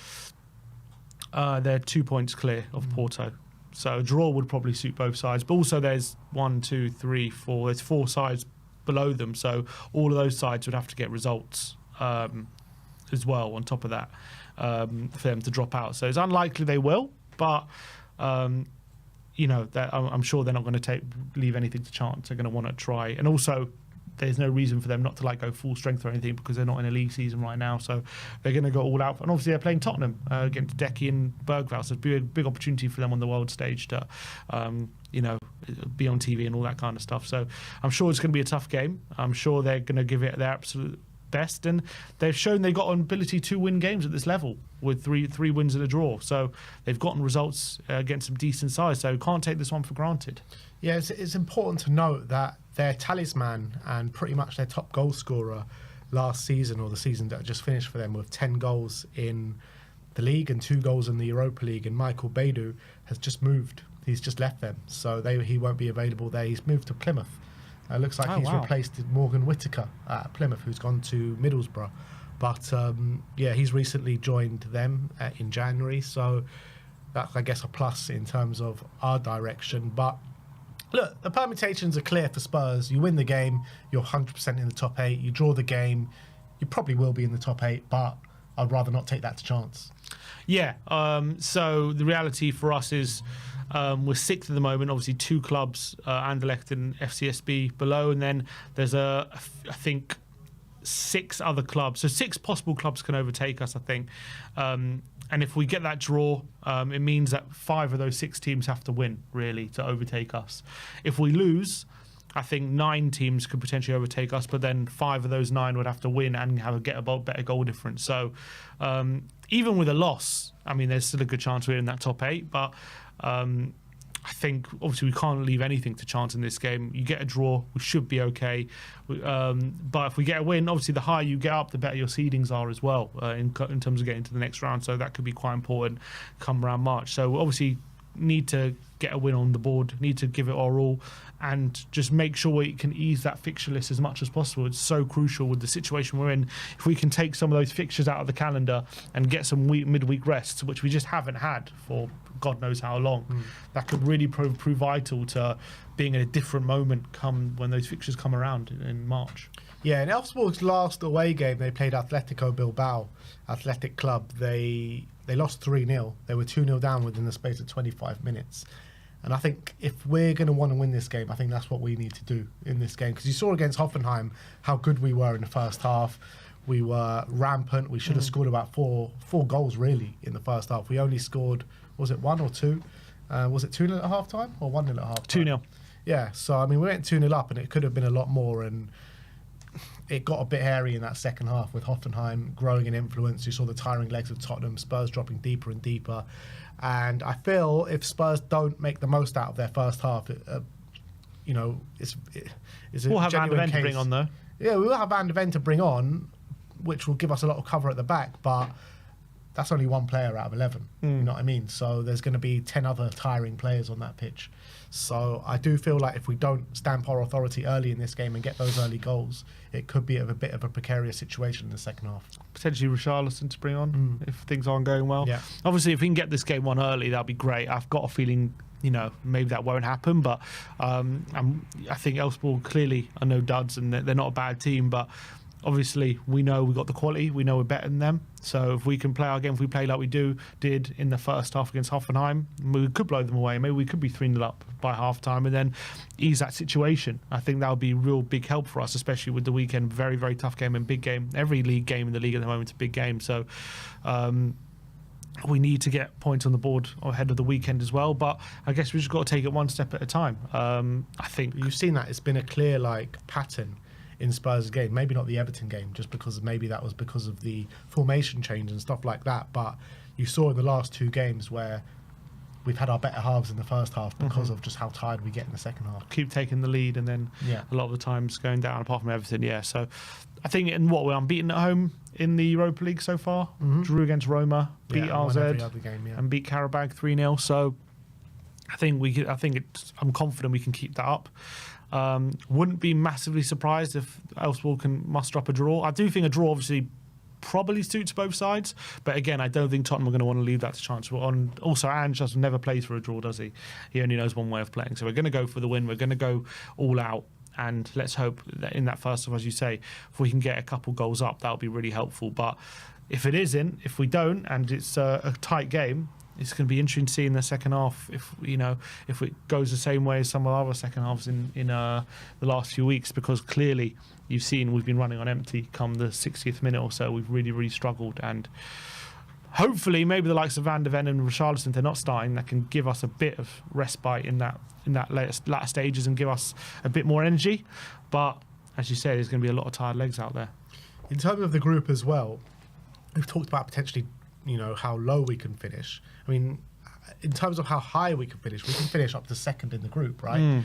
They're 2 points clear of Porto. So a draw would probably suit both sides. But also there's 1, 2, 3, 4. There's 4 sides below them. So all of those sides would have to get results as well on top of that for them to drop out. So it's unlikely they will. But, you know, I'm sure they're not going to leave anything to chance. They're going to want to try. And also, there's no reason for them not to go full strength or anything because they're not in a league season right now. So they're going to go all out. And obviously they're playing Tottenham against Deki and Bergvall. So it'd be a big opportunity for them on the world stage to, you know, be on TV and all that kind of stuff. So I'm sure it's going to be a tough game. I'm sure they're going to give it their absolute best. And they've shown they've got an ability to win games at this level with three wins and a draw. So they've gotten results against some decent sides. So can't take this one for granted. Yeah, it's important to note that their talisman and pretty much their top goal scorer last season, or the season that just finished for them, with 10 goals in the league and 2 goals in the Europa League, and Michael Beidou has just moved. He's just left them, so he won't be available there. He's moved to Plymouth. It looks like he's replaced Morgan Whittaker at Plymouth, who's gone to Middlesbrough. But yeah, he's recently joined them in January, so that's, I guess, a plus in terms of our direction. But look, the permutations are clear for Spurs. You win the game, you're 100% in the top 8. You draw the game, you probably will be in the top 8, but I'd rather not take that chance. Yeah, so the reality for us is we're 6th at the moment. Obviously, 2 clubs, Anderlecht and FCSB below, and then there's I think 6 other clubs. So 6 possible clubs can overtake us, I think. And if we get that draw, it means that 5 of those 6 teams have to win, really, to overtake us. If we lose, I think 9 teams could potentially overtake us, but then 5 of those 9 would have to win and get a better goal difference. So even with a loss, I mean, there's still a good chance we're in that top 8, but I think obviously we can't leave anything to chance in this game. You get a draw, we should be okay. But if we get a win, obviously the higher you get up, the better your seedings are as well in terms of getting to the next round. So that could be quite important come around March. So obviously need to get a win on the board, need to give it our all, and just make sure we can ease that fixture list as much as possible. It's so crucial with the situation we're in. If we can take some of those fixtures out of the calendar and get some midweek rests, which we just haven't had for God knows how long, that could really prove vital to being in a different moment come when those fixtures come around in March. Yeah, in Elfsborg's last away game, they played Atletico Bilbao, Athletic Club. They lost 3-0. They were 2-0 down within the space of 25 minutes. And I think if we're going to want to win this game, I think that's what we need to do in this game. Because you saw against Hoffenheim how good we were in the first half. We were rampant. We should have scored about four goals, really, in the first half. We only scored, was it 1 or 2? Was it 2-0 at half-time or 1-0 at half-time? 2-0. Yeah, so, I mean, we went 2-0 up and it could have been a lot more. And it got a bit hairy in that second half with Hoffenheim growing in influence. You saw the tiring legs of Tottenham, Spurs dropping deeper and deeper. And I feel if Spurs don't make the most out of their first half, it's we'll have Van de Ven to bring on, though. Yeah, we will have Van de Ven to bring on, which will give us a lot of cover at the back, but that's only one player out of 11. You know what I mean? So there's going to be 10 other tiring players on that pitch. So I do feel like if we don't stamp our authority early in this game and get those early goals, it could be a bit of a precarious situation in the second half. Potentially Richarlison to bring on if things aren't going well. Yeah. Obviously, if we can get this game won early, that'll be great. I've got a feeling, maybe that won't happen, but I think Elfsborg clearly are no duds and they're not a bad team, but obviously we know we've got the quality, we know we're better than them. So if we can play our game, if we play like we did in the first half against Hoffenheim, we could blow them away. Maybe we could be 3-0 up by half time and then ease that situation. I think that would be real big help for us, especially with the weekend. Very, very tough game and big game. Every league game in the league at the moment is a big game. So we need to get points on the board ahead of the weekend as well. But I guess we just got to take it one step at a time. I think you've seen that it's been a clear pattern in Spurs' game, maybe not the Everton game, just because maybe that was because of the formation change and stuff like that. But you saw in the last 2 games where we've had our better halves in the first half because of just how tired we get in the second half. Keep taking the lead and then a lot of the times going down, apart from Everton. Yeah, so I think we're unbeaten at home in the Europa League so far. Drew against Roma, beat RZ, and beat Karabag 3-0. So I think I'm confident we can keep that up. Wouldn't be massively surprised if Elfsborg can muster up a draw. I do think a draw obviously probably suits both sides, but again, I don't think Tottenham are going to want to leave that to chance. Also, Ange just never plays for a draw, does he? He only knows one way of playing. So we're going to go for the win. We're going to go all out, and let's hope that in that first half, as you say, if we can get a couple goals up, that'll be really helpful. But if it isn't, if we don't, and it's a tight game, it's going to be interesting to see in the second half if it goes the same way as some of our other second halves in the last few weeks, because clearly you've seen we've been running on empty come the 60th minute or so. We've really, really struggled, and hopefully maybe the likes of Van de Ven and Richarlison, they're not starting, that can give us a bit of respite in that latter stages and give us a bit more energy. But as you say, there's going to be a lot of tired legs out there. In terms of the group as well, we've talked about potentially how low we can finish. I mean, in terms of how high we can finish up to second in the group, right?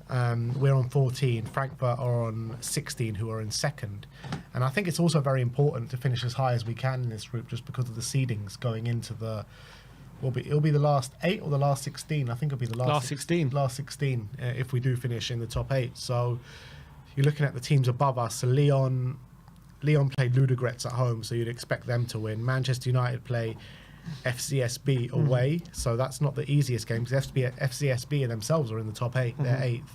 We're on 14. Frankfurt are on 16, who are in second. And I think it's also very important to finish as high as we can in this group, just because of the seedings going into it'll be the last 8 or the last 16. I think it'll be the last 16. Last 16 if we do finish in the top 8. So you're looking at the teams above us. So Leon played Ludogorets at home, so you'd expect them to win. Manchester United play FCSB away, so that's not the easiest game, because FCSB themselves are in the top 8. They're 8th.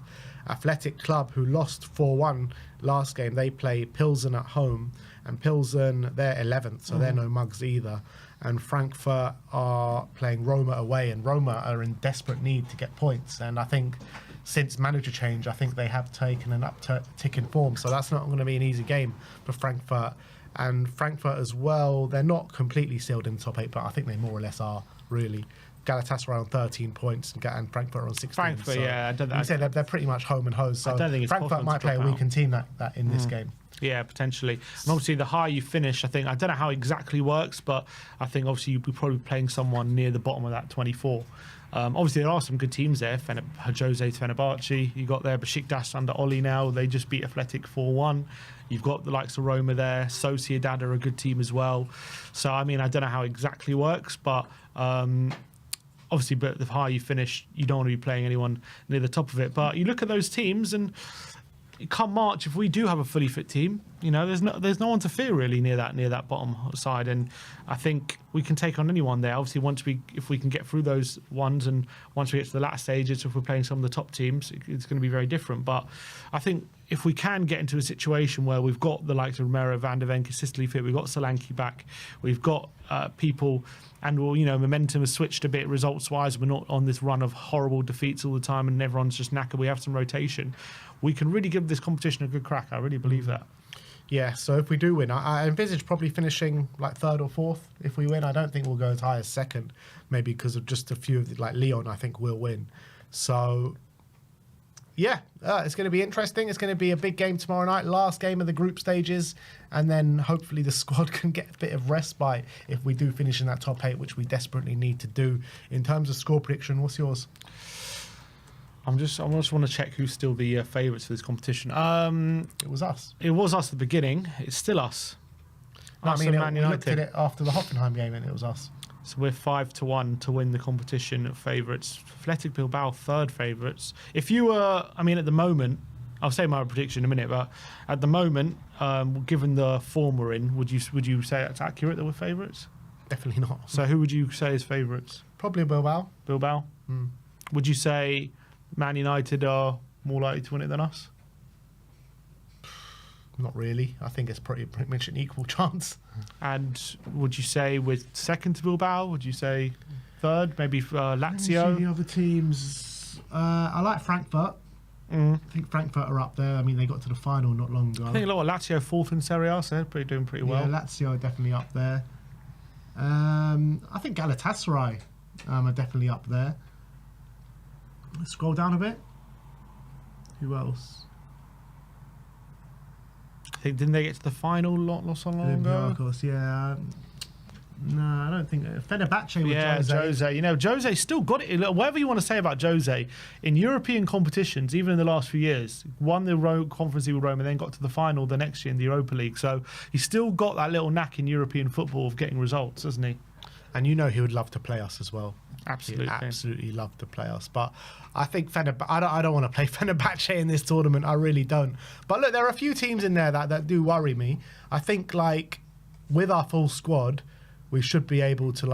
Athletic Club, who lost 4-1 last game, they play Pilsen at home, and Pilsen, they're 11th, so they're no mugs either. And Frankfurt are playing Roma away, and Roma are in desperate need to get points, and I think since manager change, I think they have taken an uptick in form, so that's not going to be an easy game for Frankfurt and Frankfurt as well. They're not completely sealed in the top 8, but I think they more or less are, really. Galatasaray on 13 points and Frankfurt on 16. Frankfurt, so yeah. I don't think they're pretty much home and hose. So I don't think it's Frankfurt might play a weakened team that in this game. Yeah, potentially. And obviously, the higher you finish, I don't know how it exactly works, but I think obviously you'll be probably playing someone near the bottom of that 24. Obviously, there are some good teams there. Jose Fenerbahce, you got there. Besiktas under Oli now. They just beat Athletic 4-1. You've got the likes of Roma there. Sociedad are a good team as well. So, I mean, I don't know how it exactly works, but obviously, but the higher you finish, you don't want to be playing anyone near the top of it. But you look at those teams, and come March, if we do have a fully fit team, there's no one to fear really near that bottom side, and I think we can take on anyone there. Obviously, if we can get through those ones, and once we get to the latter stages, if we're playing some of the top teams, it's going to be very different. But I think if we can get into a situation where we've got the likes of Romero, Van der Ven consistently fit, we've got Solanke back, we've got people, and momentum has switched a bit results-wise. We're not on this run of horrible defeats all the time, and everyone's just knackered. We have some rotation. We can really give this competition a good crack. I really believe that. Yeah, so if we do win, I envisage probably finishing like 3rd or 4th. If we win, I don't think we'll go as high as 2nd, maybe because of just a few of like Lyon, I think will win. So yeah, it's going to be interesting. It's going to be a big game tomorrow night, last game of the group stages, and then hopefully the squad can get a bit of respite if we do finish in that top 8, which we desperately need to do. In terms of score prediction, what's yours? I just want to check who's still the favourites for this competition. It was us. It was us at the beginning. It's still us. No, I mean, we looked at it after the Hoffenheim game, and it was us. So we're 5-1 to win the competition at favourites. Athletic Bilbao, 3rd favourites. If you were, at the moment, I'll say my prediction in a minute, but at the moment, given the form we're in, would you say that's accurate that we're favourites? Definitely not. So who would you say is favourites? Probably Bilbao. Bilbao? Would you say Man United are more likely to win it than us? Not really. I think it's pretty much an equal chance. And would you say we're 2nd to Bilbao? Would you say 3rd? Maybe Lazio? The other teams. I like Frankfurt. I think Frankfurt are up there. They got to the final not long ago. I think a lot of Lazio 4th in Serie A, so they're doing pretty well. Yeah, Lazio are definitely up there. I think Galatasaray are definitely up there. Let's scroll down a bit. Who else? I think, didn't they get to the final not so long ago? Olympiacos, yeah. No, I don't think. Fenerbahce with Jose. Jose still got it. Whatever you want to say about Jose, in European competitions, even in the last few years, won the Conference League with Roma, and then got to the final the next year in the Europa League. So he's still got that little knack in European football of getting results, doesn't he? And he would love to play us as well. Absolutely. He'd absolutely love to play us. But I think I don't want to play Fenerbahce in this tournament. I really don't. But look, there are a few teams in there that do worry me. I think with our full squad, we should be able to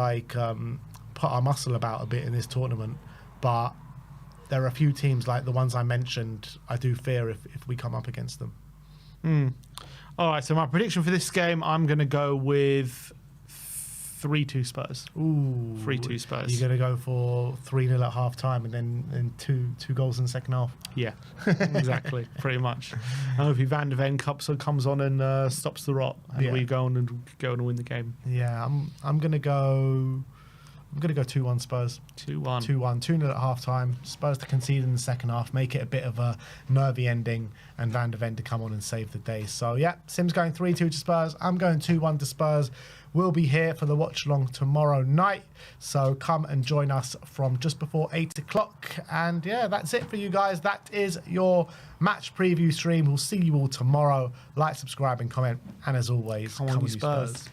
put our muscle about a bit in this tournament. But there are a few teams like the ones I mentioned, I do fear if we come up against them. All right, so my prediction for this game, I'm going to go with 3-2 Spurs. Ooh. 3-2 Spurs. You're going to go for 3-0 at half time and then two goals in the second half? Yeah, exactly. Pretty much. I hope Van der Ven comes on and stops the rot, and we go on and win the game. Yeah, I'm going to go 2-1 Spurs. 2-1. 2-0 at half time. Spurs to concede in the second half, make it a bit of a nervy ending, and Van der Ven to come on and save the day. So yeah, Sim's going 3-2 to Spurs. I'm going 2-1 to Spurs. We'll be here for the watch along tomorrow night. So come and join us from just before 8 o'clock. And yeah, that's it for you guys. That is your match preview stream. We'll see you all tomorrow. Like, subscribe, and comment. And as always, come on, you Spurs.